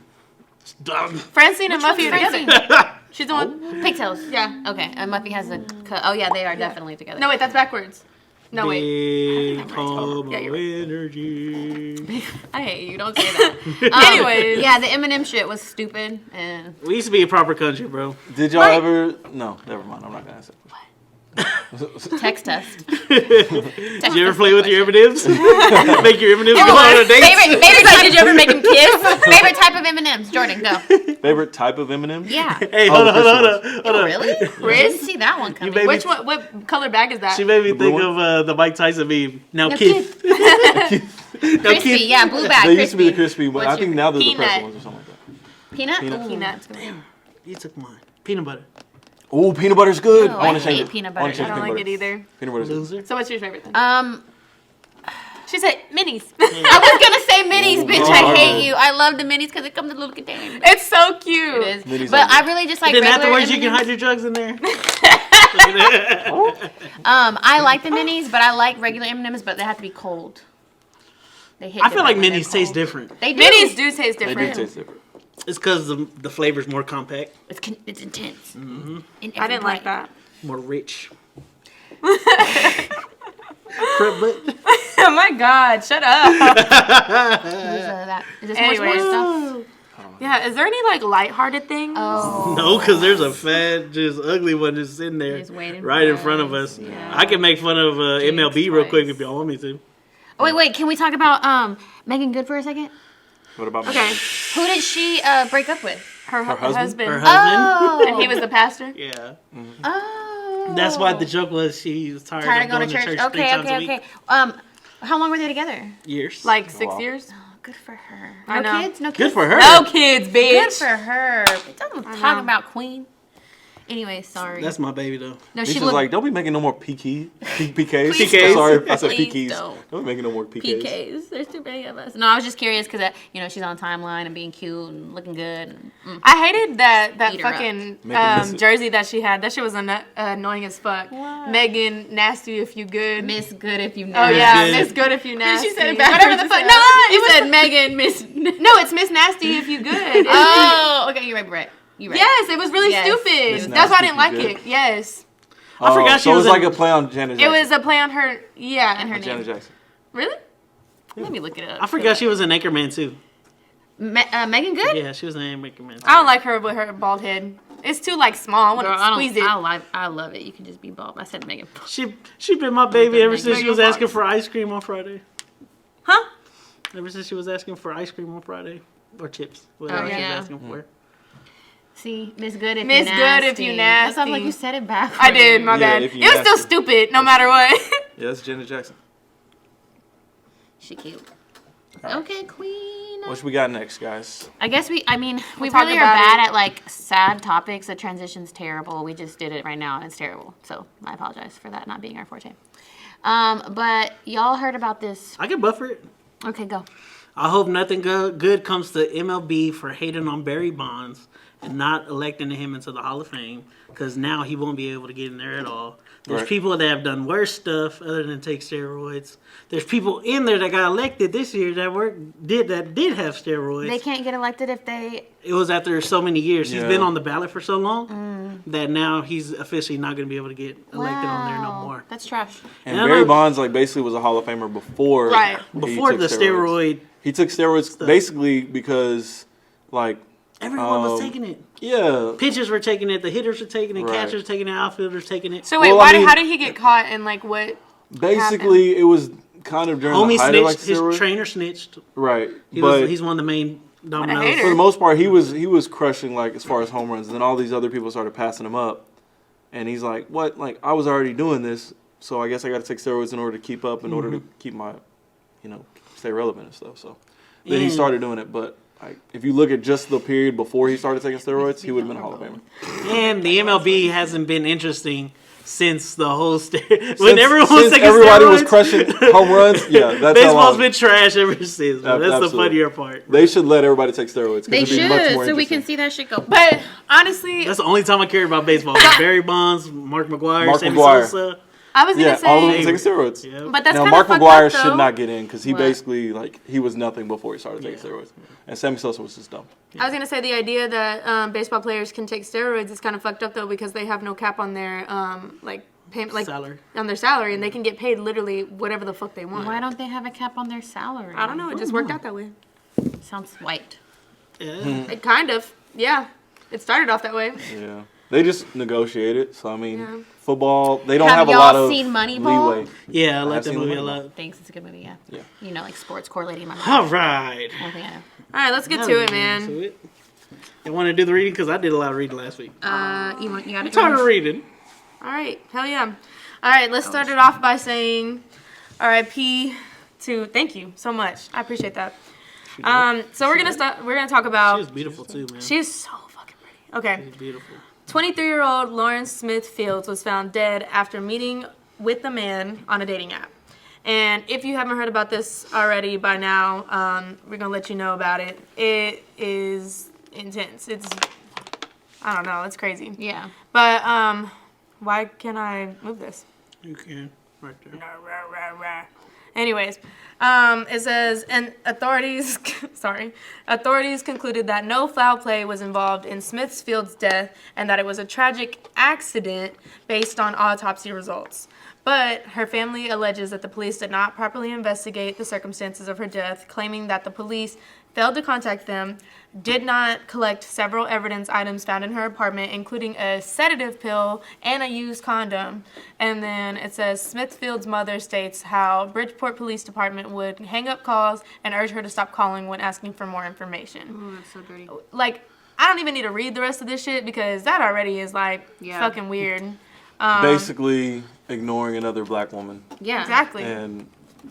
Speaker 1: Dog.
Speaker 3: Francine and Muffy are
Speaker 2: Francine?
Speaker 3: together. She's the one.
Speaker 2: Pigtails.
Speaker 3: Yeah.
Speaker 2: Okay, and Muffy has a cut. Oh yeah, they are definitely together.
Speaker 3: No, wait, that's backwards. No, wait.
Speaker 1: Big homo
Speaker 3: Yeah, you're right.
Speaker 1: energy.
Speaker 2: I hate you. Don't say that.
Speaker 3: Anyways.
Speaker 2: Yeah, the Eminem shit was stupid, and
Speaker 1: We used to be a proper country, bro.
Speaker 4: Did y'all
Speaker 3: Like-
Speaker 4: ever? No, never mind. I'm not gonna answer.
Speaker 2: text test.
Speaker 1: Did you ever play with your M&Ms? Make your M&Ms go on a date?
Speaker 2: Favorite type? Did you ever make him kiss? Favorite type of M&Ms? Jordan, go.
Speaker 4: Favorite type of M&M?
Speaker 2: Yeah.
Speaker 1: Hey,
Speaker 4: Oh,
Speaker 1: hold on,
Speaker 4: the
Speaker 1: hold on,
Speaker 4: Christmas
Speaker 1: hold on.
Speaker 2: Oh, really? I didn't see that one coming.
Speaker 1: made me-
Speaker 3: Which one? What color bag is that?
Speaker 1: She made me
Speaker 4: The blue
Speaker 1: think
Speaker 4: one?
Speaker 1: of the Mike Tyson meme. Now,
Speaker 2: No,
Speaker 1: Keith. Now,
Speaker 2: Crispy,
Speaker 1: Keith.
Speaker 2: yeah, blue bag.
Speaker 4: They used to be the
Speaker 2: crispy.
Speaker 4: crispy, but
Speaker 2: What's
Speaker 4: I think
Speaker 2: your-
Speaker 4: now they're the
Speaker 3: Peanut.
Speaker 4: pretzel ones or something like that.
Speaker 2: Peanut?
Speaker 4: Peanut.
Speaker 2: Ooh.
Speaker 3: Peanuts.
Speaker 1: You took mine. Peanut butter.
Speaker 4: Oh, peanut butter's good.
Speaker 2: Oh,
Speaker 4: I want
Speaker 2: I
Speaker 4: to change
Speaker 2: hate
Speaker 4: it.
Speaker 2: peanut
Speaker 4: I wanna
Speaker 2: butter.
Speaker 3: I
Speaker 4: change
Speaker 3: don't like
Speaker 4: peanut
Speaker 3: it either.
Speaker 4: Peanut butter's good.
Speaker 1: Loser.
Speaker 3: So what's your favorite then?
Speaker 2: She said minis. I was gonna say minis, bitch.
Speaker 4: Oh,
Speaker 2: I
Speaker 4: okay.
Speaker 2: hate you. I love the minis because it comes in a little container.
Speaker 3: It's so cute.
Speaker 2: It is.
Speaker 4: Minis
Speaker 2: But
Speaker 4: are
Speaker 2: I really just like
Speaker 1: Then
Speaker 2: regular
Speaker 1: afterwards, you can
Speaker 2: M&Ms.
Speaker 1: hide your drugs in there.
Speaker 2: I like the minis, but I like regular M&Ms, but they have to be cold. They hit
Speaker 1: I feel like
Speaker 2: different when they're
Speaker 1: minis taste
Speaker 2: cold.
Speaker 1: different.
Speaker 2: They do.
Speaker 3: Minis do taste
Speaker 4: They
Speaker 3: different.
Speaker 4: do taste different.
Speaker 1: It's because the flavor's more compact,
Speaker 2: It's intense.
Speaker 1: Mm-hmm.
Speaker 2: In
Speaker 3: I
Speaker 2: every
Speaker 3: didn't like
Speaker 2: bite.
Speaker 3: that.
Speaker 1: more rich. But
Speaker 3: Oh my god, shut up.
Speaker 2: Is this
Speaker 3: Anyways.
Speaker 2: more stuff?
Speaker 3: Yeah, is there any like lighthearted things?
Speaker 2: Oh.
Speaker 1: no, because there's a fat, just ugly one just sitting there,
Speaker 2: Just waiting
Speaker 1: right
Speaker 2: for
Speaker 1: in front of
Speaker 2: us.
Speaker 1: us.
Speaker 2: Yeah.
Speaker 1: I can make fun of MLB real quick if y'all want me to.
Speaker 2: Oh, wait. Can we talk about Megan Good for a second?
Speaker 4: What about
Speaker 3: Okay.
Speaker 2: Who did she break up with?
Speaker 3: Her
Speaker 4: husband?
Speaker 3: husband.
Speaker 1: Her husband.
Speaker 2: Oh.
Speaker 3: And he was the pastor?
Speaker 1: Yeah,
Speaker 2: Oh.
Speaker 1: that's why the joke was she was tired,
Speaker 2: Tired
Speaker 1: of
Speaker 2: of going to church.
Speaker 1: 3
Speaker 2: Okay,
Speaker 1: times a
Speaker 2: okay,
Speaker 1: week.
Speaker 2: okay. How long were they together?
Speaker 1: Years.
Speaker 3: Like 6
Speaker 4: wow.
Speaker 3: years?
Speaker 2: Oh, good for her.
Speaker 3: I
Speaker 2: No
Speaker 3: know.
Speaker 2: kids? No kids?
Speaker 1: Good for her.
Speaker 3: No kids, bitch.
Speaker 2: Good for her. Don't
Speaker 3: know.
Speaker 2: talk about Queen. Anyway, sorry.
Speaker 1: That's my baby though.
Speaker 2: no,
Speaker 4: He's
Speaker 2: she
Speaker 4: just
Speaker 2: looked
Speaker 4: like, don't be making no more PKs.
Speaker 2: Please
Speaker 4: PKs. Sorry, I said
Speaker 2: Please
Speaker 4: PKs.
Speaker 2: don't.
Speaker 4: Don't be making no more PKs.
Speaker 2: PKs. There's too many of us. No, I was just curious because she's on timeline and being cute and looking good. And,
Speaker 3: I hated that
Speaker 2: Eat her up.
Speaker 3: fucking
Speaker 4: miss it.
Speaker 3: jersey that she had. That shit was annoying as fuck.
Speaker 2: What?
Speaker 3: Megan, nasty if you good.
Speaker 2: Miss Good if you know.
Speaker 3: Oh yeah,
Speaker 1: Good.
Speaker 3: Miss Good if you nasty.
Speaker 2: She said it
Speaker 3: Whatever the
Speaker 2: backwards.
Speaker 3: fuck. No,
Speaker 2: You
Speaker 3: it was
Speaker 2: said Megan, Miss.
Speaker 3: no, it's Miss Nasty if you good.
Speaker 2: Oh, okay, you're right. You're right.
Speaker 3: Yes, it was really
Speaker 2: Yes.
Speaker 3: stupid.
Speaker 4: Miss
Speaker 3: That's why I
Speaker 4: Nasty
Speaker 3: didn't like
Speaker 4: if you
Speaker 3: it. Yes,
Speaker 1: I forgot she
Speaker 4: so it
Speaker 1: was
Speaker 4: was like
Speaker 1: in-
Speaker 4: a play on Janet
Speaker 3: it
Speaker 4: Jackson.
Speaker 3: was a play on her. Yeah,
Speaker 2: And her
Speaker 4: Janet
Speaker 2: name.
Speaker 4: Jackson.
Speaker 3: really?
Speaker 2: Let me look it up.
Speaker 1: I forgot she was an Anchorman too.
Speaker 2: Megan Good?
Speaker 1: Yeah, she was an Anchorman. Too.
Speaker 3: I don't like her with her bald head. It's too like small. I want
Speaker 2: Girl,
Speaker 3: to squeeze it.
Speaker 2: I love it. You can just be bald. I said Megan.
Speaker 1: She been my baby ever since she
Speaker 3: Megan
Speaker 1: was
Speaker 3: Fox.
Speaker 1: asking for ice cream on Friday.
Speaker 3: Huh?
Speaker 1: Ever since she was asking for ice cream on Friday or chips, whatever she
Speaker 2: yeah.
Speaker 1: was asking for.
Speaker 2: See, Miss Good if
Speaker 3: Miss
Speaker 2: you
Speaker 3: Good
Speaker 2: nasty.
Speaker 3: if you
Speaker 2: That sounds
Speaker 3: nasty.
Speaker 2: like you said it backwards.
Speaker 3: I did. My
Speaker 4: Yeah,
Speaker 3: bad.
Speaker 4: if
Speaker 3: It
Speaker 4: you
Speaker 3: was still
Speaker 4: nasty.
Speaker 3: stupid, no matter what.
Speaker 4: Yeah, that's Janet Jackson.
Speaker 2: She cute. Okay, Queen.
Speaker 4: What we got next, guys?
Speaker 2: I guess we
Speaker 3: talk
Speaker 2: really are
Speaker 3: about
Speaker 2: bad
Speaker 3: it.
Speaker 2: at like sad topics. The transition's terrible. We just did it right now and it's terrible. So I apologize for that not being our forte. But y'all heard about this.
Speaker 1: I can buffer it.
Speaker 2: Okay, go.
Speaker 1: I hope nothing good comes to MLB for hating on Barry Bonds and not electing him into the Hall of Fame because now he won't be able to get in there at all. There's
Speaker 4: Right.
Speaker 1: people that have done worse stuff other than take steroids. There's people in there that got elected this year that did have steroids.
Speaker 2: They can't get elected if they.
Speaker 1: It was after so many years. He's
Speaker 4: Yeah.
Speaker 1: been on the ballot for so long that now he's officially not going to be able to get elected on there no
Speaker 2: Wow.
Speaker 1: more.
Speaker 2: That's trash.
Speaker 4: And
Speaker 1: And I
Speaker 4: Barry
Speaker 1: know-
Speaker 4: Bonds like basically was a Hall of Famer before
Speaker 3: Right.
Speaker 4: he
Speaker 1: Before
Speaker 4: took
Speaker 1: the
Speaker 4: steroids.
Speaker 1: steroid,
Speaker 4: He took steroids basically because like
Speaker 1: everyone was taking it.
Speaker 4: yeah.
Speaker 1: Pitchers were taking it, the hitters were taking it,
Speaker 4: Right.
Speaker 1: catchers taking it, outfielders taking it.
Speaker 3: So wait,
Speaker 4: Well, I mean-
Speaker 3: how did he get caught and like what?
Speaker 4: Basically, it was kind of during
Speaker 1: Homie
Speaker 4: the height of like
Speaker 1: snitched, his
Speaker 4: steroids.
Speaker 1: trainer snitched.
Speaker 4: Right,
Speaker 1: He's one of the main dominoes.
Speaker 3: hater.
Speaker 4: for the most part, he was crushing like as far as home runs. And then all these other people started passing him up, and he's like, "What? Like I was already doing this, so I guess I got to take steroids in order to keep up, in order to keep my, stay relevant and stuff." So then he
Speaker 1: And-
Speaker 4: started doing it. But if you look at just the period before he started taking steroids, he would have been a Hall of Famer.
Speaker 1: And the MLB hasn't been interesting since the whole when
Speaker 4: Since-
Speaker 1: everyone was
Speaker 4: since
Speaker 1: taking
Speaker 4: everybody was
Speaker 1: steroids,
Speaker 4: crushing home runs, yeah, that's how
Speaker 1: baseball's
Speaker 4: long.
Speaker 1: been trash ever since. Bro. That's the
Speaker 4: Absolutely.
Speaker 1: funnier part.
Speaker 4: They should let everybody take steroids. 'Cause
Speaker 2: They
Speaker 4: it'd be much
Speaker 2: should,
Speaker 4: more
Speaker 2: so we can
Speaker 4: interesting.
Speaker 2: see that shit go.
Speaker 3: But honestly,
Speaker 1: That's the only time I cared about baseball. Barry Bonds, Mark McGwire,
Speaker 4: Mark
Speaker 1: Sammy
Speaker 4: McGwire.
Speaker 1: Sosa.
Speaker 3: I was gonna
Speaker 4: Yeah,
Speaker 3: say,
Speaker 4: all of them taking steroids.
Speaker 1: Yeah.
Speaker 3: but that's
Speaker 4: Now
Speaker 3: kind
Speaker 4: Mark
Speaker 3: of fucked
Speaker 4: McGwire
Speaker 3: up, though.
Speaker 4: should not get in because he
Speaker 2: What?
Speaker 4: basically he was nothing before he started taking steroids, and Sammy Sosa was just dumb.
Speaker 3: I was gonna say the idea that baseball players can take steroids is kind of fucked up though because they have no cap on their payment, like
Speaker 1: Salary.
Speaker 3: on their salary, and they can get paid literally whatever the fuck they want.
Speaker 2: Why don't they have a cap on their salary?
Speaker 3: I don't know. It just worked out that way.
Speaker 2: Sounds white.
Speaker 1: Yeah.
Speaker 3: It kind of, yeah. It started off that way.
Speaker 4: Yeah, they just negotiate it. So I mean,
Speaker 3: Yeah.
Speaker 4: football they don't
Speaker 2: Have
Speaker 4: have a
Speaker 2: y'all
Speaker 4: lot of
Speaker 2: seen Moneyball?
Speaker 4: leeway.
Speaker 1: Yeah, I like
Speaker 4: I've
Speaker 1: that
Speaker 4: seen
Speaker 1: movie a
Speaker 4: Moneyball.
Speaker 1: lot.
Speaker 2: Thanks, it's a good movie. Yeah.
Speaker 4: Yeah.
Speaker 2: You know, like sports correlating my mind.
Speaker 1: All right.
Speaker 2: I think I know.
Speaker 3: All right, let's get to it, man.
Speaker 1: You want to do the reading? Because I did a lot of reading last week.
Speaker 2: You got
Speaker 1: I'm
Speaker 2: it.
Speaker 1: tired of reading.
Speaker 3: All right, hell yeah. All right, let's start it off by saying R.I.P. to. Thank you so much. I appreciate that. So we're gonna start. We're gonna talk
Speaker 1: She
Speaker 3: about.
Speaker 1: was beautiful too, man.
Speaker 3: She's so fucking pretty. Okay.
Speaker 1: She's beautiful.
Speaker 3: 23-year-old Lawrence Smith Fields was found dead after meeting with a man on a dating app. And if you haven't heard about this already by now, we're going to let you know about it. It is intense. I don't know, it's crazy.
Speaker 2: Yeah.
Speaker 3: But why can't I move this?
Speaker 1: You can. Right there.
Speaker 3: Anyways, it says, and authorities concluded that no foul play was involved in Smithfield's death and that it was a tragic accident based on autopsy results. But her family alleges that the police did not properly investigate the circumstances of her death, claiming that the police failed to contact them, did not collect several evidence items found in her apartment, including a sedative pill and a used condom. And then it says Smithfield's mother states how Bridgeport Police Department would hang up calls and urge her to stop calling when asking for more information.
Speaker 2: Oh, that's so dirty.
Speaker 3: Like, I don't even need to read the rest of this shit because that already is like fucking weird.
Speaker 4: Basically ignoring another black woman
Speaker 2: Yeah.
Speaker 3: Exactly.
Speaker 4: and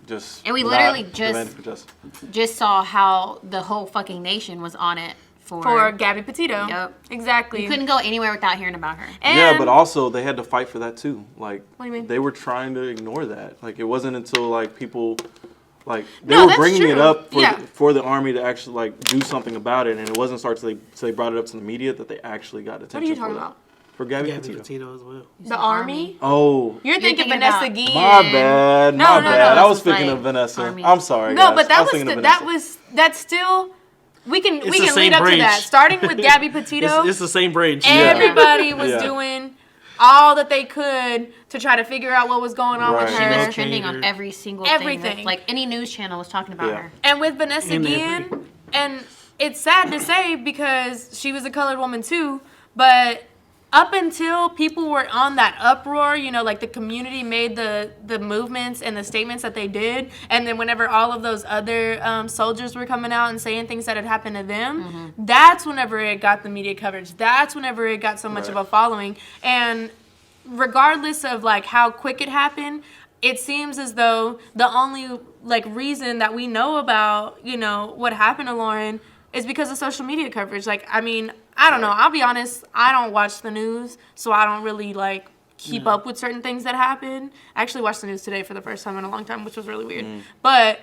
Speaker 4: just
Speaker 2: And we
Speaker 4: not
Speaker 2: literally
Speaker 4: demanding for justice.
Speaker 2: just saw how the whole fucking nation was on it
Speaker 3: For Gabby Petito.
Speaker 2: Yep.
Speaker 3: Exactly.
Speaker 2: You couldn't go anywhere without hearing about her.
Speaker 3: And
Speaker 4: Yeah, but also they had to fight for that too. Like,
Speaker 3: What do you mean?
Speaker 4: they were trying to ignore that. Like, it wasn't until like people, like they
Speaker 3: No,
Speaker 4: were
Speaker 3: that's
Speaker 4: bringing it
Speaker 3: true.
Speaker 4: up for,
Speaker 3: Yeah.
Speaker 4: for the army to actually like do something about it, and it wasn't till they brought it up to the media that they actually got attention.
Speaker 3: What are you
Speaker 4: for
Speaker 3: talking
Speaker 4: that.
Speaker 3: about?
Speaker 4: For Gabby
Speaker 1: Gabby
Speaker 4: Petito.
Speaker 1: Petito as well.
Speaker 3: The army?
Speaker 4: Oh,
Speaker 3: You're thinking
Speaker 2: thinking
Speaker 3: Vanessa
Speaker 2: about-
Speaker 3: Guillen.
Speaker 4: my bad,
Speaker 3: No,
Speaker 4: my
Speaker 3: no,
Speaker 4: bad.
Speaker 3: no,
Speaker 4: I
Speaker 2: this
Speaker 4: was
Speaker 2: is
Speaker 4: thinking
Speaker 2: like
Speaker 4: of Vanessa.
Speaker 2: army.
Speaker 4: I'm sorry.
Speaker 3: No,
Speaker 4: guys.
Speaker 3: but
Speaker 4: I
Speaker 3: that
Speaker 4: was
Speaker 3: was
Speaker 4: thinking of
Speaker 3: that's
Speaker 4: Vanessa.
Speaker 3: still we can
Speaker 1: the
Speaker 3: lead
Speaker 1: same
Speaker 3: up to
Speaker 1: branch.
Speaker 3: that. Starting with Gabby Petito,
Speaker 1: It's the same branch.
Speaker 3: everybody was
Speaker 4: Yeah.
Speaker 3: doing all that they could to try to figure out what was going on with
Speaker 4: Right.
Speaker 2: She
Speaker 3: her.
Speaker 2: was trending on every single thing.
Speaker 3: Everything.
Speaker 2: Like any news channel was talking about
Speaker 4: Yeah.
Speaker 2: her.
Speaker 3: And with Vanessa
Speaker 1: And
Speaker 3: Guillen, and it's sad to say because she was a colored woman too, but up until people were on that uproar, you know, like the community made the movements and the statements that they did, and then whenever all of those other soldiers were coming out and saying things that had happened to them, that's whenever it got the media coverage. That's whenever it got so much
Speaker 4: Right.
Speaker 3: of a following. And regardless of like how quick it happened, it seems as though the only like reason that we know about, you know, what happened to Lauren is because of social media coverage. Like, I mean, I don't know. I'll be honest. I don't watch the news, so I don't really like keep up with certain things that happen. I actually watched the news today for the first time in a long time, which was really weird. But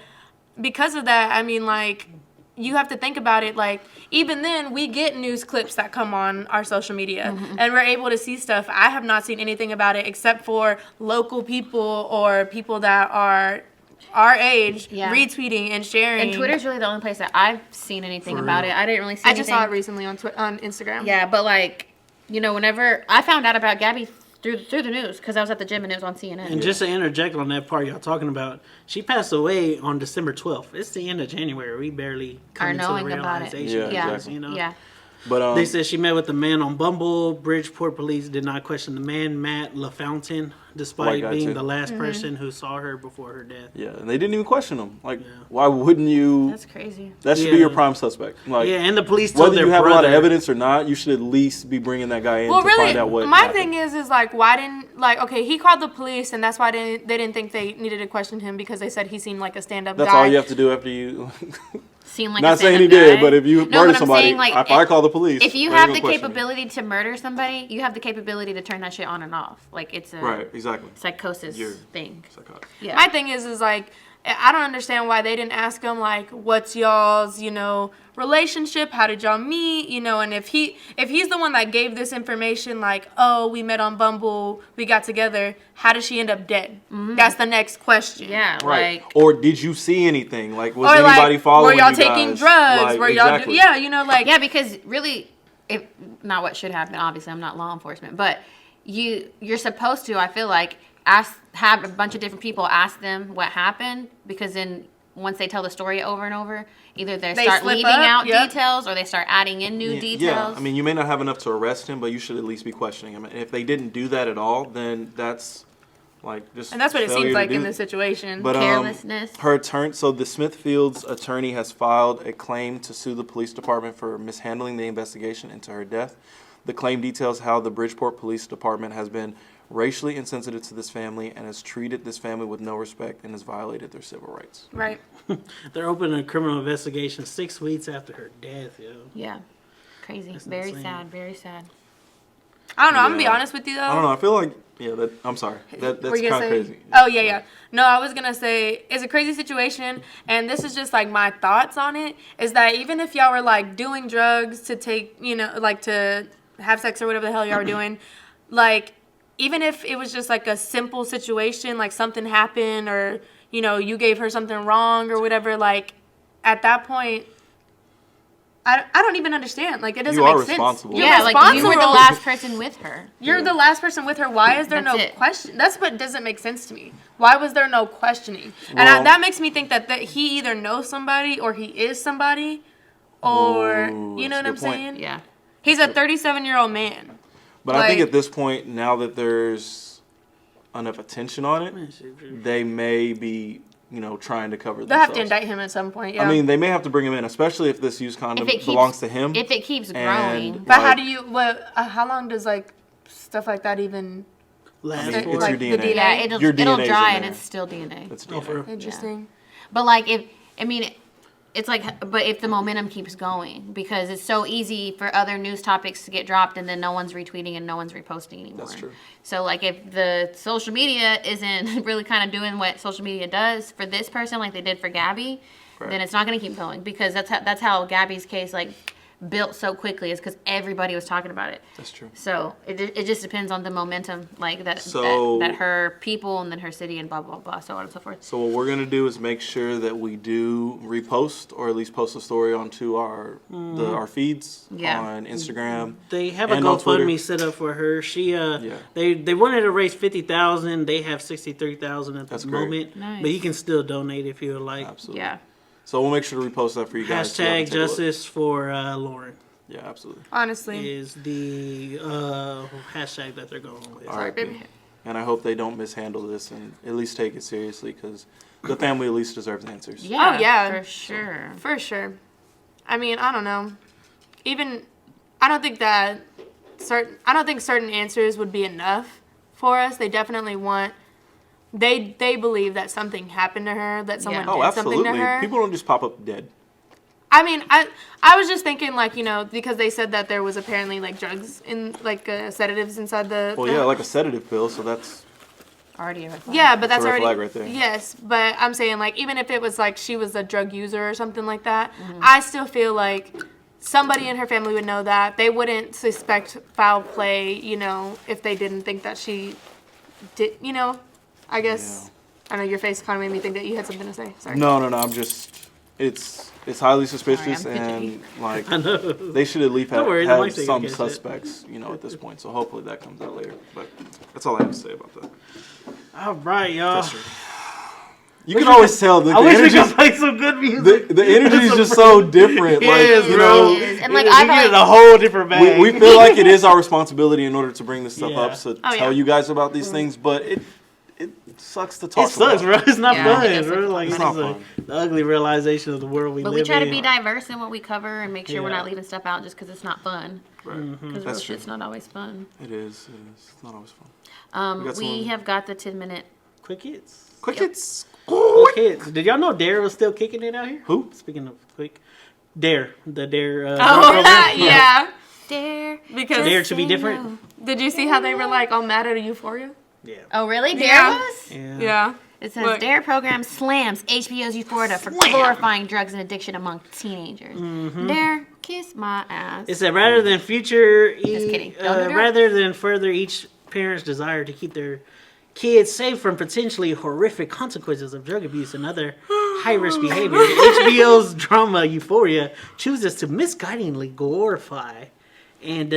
Speaker 3: because of that, I mean, like, you have to think about it, like, even then, we get news clips that come on our social media, and we're able to see stuff. I have not seen anything about it except for local people or people that are our age retweeting and sharing.
Speaker 2: And Twitter's really the only place that I've seen anything about it. I didn't really see anything.
Speaker 3: I just saw it recently on Instagram.
Speaker 2: Yeah, but, like, you know, whenever I found out about Gabby through the news, because I was at the gym and it was on CNN.
Speaker 1: And just to interject on that part y'all talking about, she passed away on December 12th. It's the end of January. We barely come into the realization.
Speaker 4: Yeah, exactly.
Speaker 1: You know?
Speaker 2: Yeah.
Speaker 4: But
Speaker 1: they said she met with the man on Bumble. Bridgeport police did not question the man, Matt LaFountain, despite being the last person who saw her before her death.
Speaker 4: Yeah, and they didn't even question him. Like, why wouldn't you?
Speaker 2: That's crazy.
Speaker 4: That should be your prime suspect. Like,
Speaker 1: and the police told
Speaker 4: whether
Speaker 1: their
Speaker 4: you have
Speaker 1: brother,
Speaker 4: a lot of evidence or not, you should at least be bringing that guy in to find out what
Speaker 3: my
Speaker 4: happened.
Speaker 3: thing is like, why didn't, like, okay, he called the police, and that's why they didn't think they needed to question him, because they said he seemed like a stand-up guy.
Speaker 4: That's all you have to do after you.
Speaker 2: Seem like
Speaker 4: Not
Speaker 2: a
Speaker 4: saying he
Speaker 2: guy.
Speaker 4: did, but if you murder somebody,
Speaker 2: saying, like,
Speaker 4: if I call the police,
Speaker 2: if you
Speaker 4: they're
Speaker 2: have
Speaker 4: gonna
Speaker 2: the
Speaker 4: question me.
Speaker 2: capability to murder somebody, you have the capability to turn that shit on and off. Like, it's a
Speaker 4: Right, exactly.
Speaker 2: psychosis
Speaker 4: You're
Speaker 2: thing.
Speaker 4: psychotic.
Speaker 2: Yeah.
Speaker 3: My thing is like, I don't understand why they didn't ask him, like, what's y'all's, you know, relationship? How did y'all meet? You know, and if he's the one that gave this information, like, oh, we met on Bumble, we got together, how did she end up dead? That's the next question.
Speaker 2: Yeah,
Speaker 4: Right.
Speaker 2: like,
Speaker 4: Or did you see anything? Like, was
Speaker 3: Or,
Speaker 4: anybody
Speaker 3: like,
Speaker 4: following
Speaker 3: were y'all
Speaker 4: you
Speaker 3: taking
Speaker 4: guys?
Speaker 3: drugs?
Speaker 4: Like,
Speaker 3: Were y'all,
Speaker 4: exactly.
Speaker 3: yeah, you know, like,
Speaker 2: yeah, because really, if not what should happen, obviously I'm not law enforcement, but you're supposed to, I feel like, have a bunch of different people ask them what happened, because then once they tell the story over and over, either they start
Speaker 3: slip
Speaker 2: leaving
Speaker 3: up,
Speaker 2: out
Speaker 3: yep.
Speaker 2: details or they start adding in new details.
Speaker 4: Yeah, I mean, you may not have enough to arrest him, but you should at least be questioning him. And if they didn't do that at all, then that's like just
Speaker 3: and that's what it
Speaker 4: failure
Speaker 3: seems
Speaker 4: to
Speaker 3: like
Speaker 4: do.
Speaker 3: in this situation.
Speaker 4: But
Speaker 2: Carelessness.
Speaker 4: her attorney, so the Smithfield's attorney has filed a claim to sue the police department for mishandling the investigation into her death. The claim details how the Bridgeport Police Department has been racially insensitive to this family and has treated this family with no respect and has violated their civil rights.
Speaker 3: Right.
Speaker 1: They're opening a criminal investigation 6 weeks after her death, yo.
Speaker 2: Yeah. Crazy.
Speaker 1: That's
Speaker 2: Very
Speaker 1: insane.
Speaker 2: sad. Very sad.
Speaker 3: I don't know. I'm going to be
Speaker 4: Yeah.
Speaker 3: honest with you, though.
Speaker 4: I don't know. I feel like, I'm sorry. That's
Speaker 3: Were you
Speaker 4: kind
Speaker 3: gonna
Speaker 4: of
Speaker 3: say?
Speaker 4: crazy.
Speaker 3: Oh, yeah. No, I was going to say, it's a crazy situation, and this is just, like, my thoughts on it, is that even if y'all were, like, doing drugs to take, you know, like, to have sex or whatever the hell y'all were doing, like, even if it was just, like, a simple situation, like, something happened or, you know, you gave her something wrong or whatever, like, at that point, I don't even understand. Like, it doesn't
Speaker 4: You are
Speaker 3: make sense.
Speaker 4: responsible.
Speaker 3: You're
Speaker 2: Yeah, like you were the
Speaker 3: responsible.
Speaker 2: last person with her.
Speaker 3: You're the last person with her. Why is there
Speaker 2: That's
Speaker 3: no
Speaker 2: it.
Speaker 3: question? That's what doesn't make sense to me. Why was there no questioning? And
Speaker 4: Well-
Speaker 3: that makes me think that he either knows somebody or he is somebody, or
Speaker 4: Ooh,
Speaker 3: you know what
Speaker 4: that's
Speaker 3: I'm
Speaker 4: a good point.
Speaker 3: saying?
Speaker 2: Yeah.
Speaker 3: He's a 37-year-old man.
Speaker 4: But I think
Speaker 3: Like-
Speaker 4: at this point, now that there's enough attention on it, they may be, you know, trying to cover
Speaker 3: They'll
Speaker 4: themselves.
Speaker 3: have to indict him at some point. Yeah.
Speaker 4: I mean, they may have to bring him in, especially if this used condom
Speaker 2: If it
Speaker 4: belongs to him.
Speaker 2: If it keeps
Speaker 4: And-
Speaker 2: growing.
Speaker 3: but how
Speaker 4: like-
Speaker 3: do you? How long does like stuff like that even?
Speaker 1: Last
Speaker 4: I mean,
Speaker 1: for
Speaker 4: it's
Speaker 3: like
Speaker 4: your
Speaker 3: the
Speaker 4: DNA.
Speaker 3: DNA.
Speaker 2: Yeah, it'll
Speaker 4: Your DNA's
Speaker 2: dry
Speaker 4: in
Speaker 2: and
Speaker 4: there.
Speaker 2: it's still DNA.
Speaker 4: It's
Speaker 1: Oh, for
Speaker 4: DNA.
Speaker 1: real?
Speaker 3: Interesting.
Speaker 2: But like it's like, but if the momentum keeps going, because it's so easy for other news topics to get dropped and then no one's retweeting and no one's reposting anymore.
Speaker 4: That's true.
Speaker 2: So like if the social media isn't really kind of doing what social media does for this person, like they did for Gabby,
Speaker 4: Right.
Speaker 2: then it's not going to keep going, because that's how Gabby's case like built so quickly, is because everybody was talking about it.
Speaker 4: That's true.
Speaker 2: So it just depends on the momentum, like that
Speaker 4: So-
Speaker 2: that her people and then her city and blah blah blah, so on and so forth.
Speaker 4: So what we're gonna do is make sure that we do repost or at least post a story onto our our feeds
Speaker 2: Yeah.
Speaker 4: on Instagram.
Speaker 1: They have a
Speaker 4: And on Twitter.
Speaker 1: GoFundMe set up for her. She they wanted to raise 50,000. They have 63,000 at
Speaker 4: That's
Speaker 1: the
Speaker 4: great.
Speaker 1: moment.
Speaker 2: Nice.
Speaker 1: But you can still donate if you would like.
Speaker 4: Absolutely.
Speaker 2: Yeah.
Speaker 4: So we'll make sure to repost that for you guys. so you
Speaker 1: Hashtag
Speaker 4: can take a look.
Speaker 1: justice for Lauren
Speaker 4: Yeah, absolutely.
Speaker 3: Honestly.
Speaker 1: is the hashtag that they're going with.
Speaker 4: All right.
Speaker 2: baby.
Speaker 4: And I hope they don't mishandle this and at least take it seriously, because the family at least deserves answers.
Speaker 2: Yeah.
Speaker 3: Oh, yeah.
Speaker 2: For sure.
Speaker 3: For sure. I mean, I don't know. I don't think certain answers would be enough for us. They definitely want. They believe that something happened to her, that someone
Speaker 2: Yeah.
Speaker 4: Oh,
Speaker 3: did something
Speaker 4: absolutely.
Speaker 3: to her.
Speaker 4: People don't just pop up dead.
Speaker 3: I mean, I was just thinking, like, you know, because they said that there was apparently like drugs in like sedatives inside the.
Speaker 4: Well, yeah, like a sedative pill. So that's
Speaker 2: Already a red flag.
Speaker 3: Yeah, but that's
Speaker 4: a red
Speaker 3: already
Speaker 4: flag right there.
Speaker 3: Yes, but I'm saying like even if it was like she was a drug user or something like that, I still feel like somebody in her family would know that. They wouldn't suspect foul play, you know, if they didn't think that she did, you know. I guess I know your face kind of made me think that you had something to say. Sorry.
Speaker 4: No. I'm just. It's highly suspicious,
Speaker 2: Sorry, I'm
Speaker 4: and like
Speaker 1: I know.
Speaker 4: they should at least
Speaker 1: Don't worry, the
Speaker 4: have
Speaker 1: mic's taking
Speaker 4: some
Speaker 1: care of it.
Speaker 4: suspects, you know, at this point. So hopefully that comes out later. But that's all I have to say about that.
Speaker 1: All right, y'all.
Speaker 4: You can always tell the
Speaker 1: I wish we
Speaker 4: energy.
Speaker 1: could play some good music.
Speaker 4: The energy is just so different. Like,
Speaker 1: Yes,
Speaker 4: you
Speaker 1: bro.
Speaker 4: know,
Speaker 2: And like
Speaker 1: we
Speaker 2: I
Speaker 1: get
Speaker 2: feel
Speaker 1: in
Speaker 2: like
Speaker 1: a whole different bag.
Speaker 4: we feel like it is our responsibility in order to bring this stuff
Speaker 1: Yeah.
Speaker 4: up, to
Speaker 3: Oh, yeah.
Speaker 4: tell you guys about these things, but it sucks to talk
Speaker 1: It sucks,
Speaker 4: about.
Speaker 1: bro. It's not
Speaker 2: Yeah,
Speaker 1: fun,
Speaker 2: it does
Speaker 1: bro.
Speaker 2: suck.
Speaker 1: Like,
Speaker 4: It's
Speaker 1: it's
Speaker 4: not
Speaker 1: just
Speaker 4: fun.
Speaker 1: the ugly realization of the world we
Speaker 2: But
Speaker 1: live
Speaker 2: we try
Speaker 1: in.
Speaker 2: to be diverse in what we cover and make sure we're
Speaker 1: Yeah.
Speaker 2: not leaving stuff out just because it's not fun.
Speaker 4: Right.
Speaker 2: Because real
Speaker 4: That's true.
Speaker 2: shit's not always fun.
Speaker 4: It is. It's not always fun. We got
Speaker 2: We
Speaker 4: some-
Speaker 2: have got the 10-minute.
Speaker 1: Quick hits.
Speaker 4: Quick hits.
Speaker 1: Quick hits. Did y'all know Dare was still kicking it out here?
Speaker 4: Who?
Speaker 1: Speaking of quick. Dare. The Dare.
Speaker 3: Oh,
Speaker 1: program.
Speaker 3: yeah.
Speaker 2: Dare.
Speaker 3: Because
Speaker 1: Dare to be
Speaker 2: say
Speaker 1: different.
Speaker 2: no.
Speaker 3: did you see how they were like all mad at Euphoria?
Speaker 1: Yeah.
Speaker 2: Oh, really? Dare
Speaker 3: Yeah.
Speaker 2: was?
Speaker 1: Yeah.
Speaker 3: Yeah.
Speaker 2: It says
Speaker 3: Look.
Speaker 2: Dare program slams HBO's Euphoria for glorifying drugs and addiction among teenagers. Dare, kiss my ass.
Speaker 1: It said rather than future,
Speaker 2: Just kidding. Don't do drugs.
Speaker 1: rather than further each parent's desire to keep their kids safe from potentially horrific consequences of drug abuse and other high-risk behavior, HBO's drama Euphoria chooses to misguidingly glorify and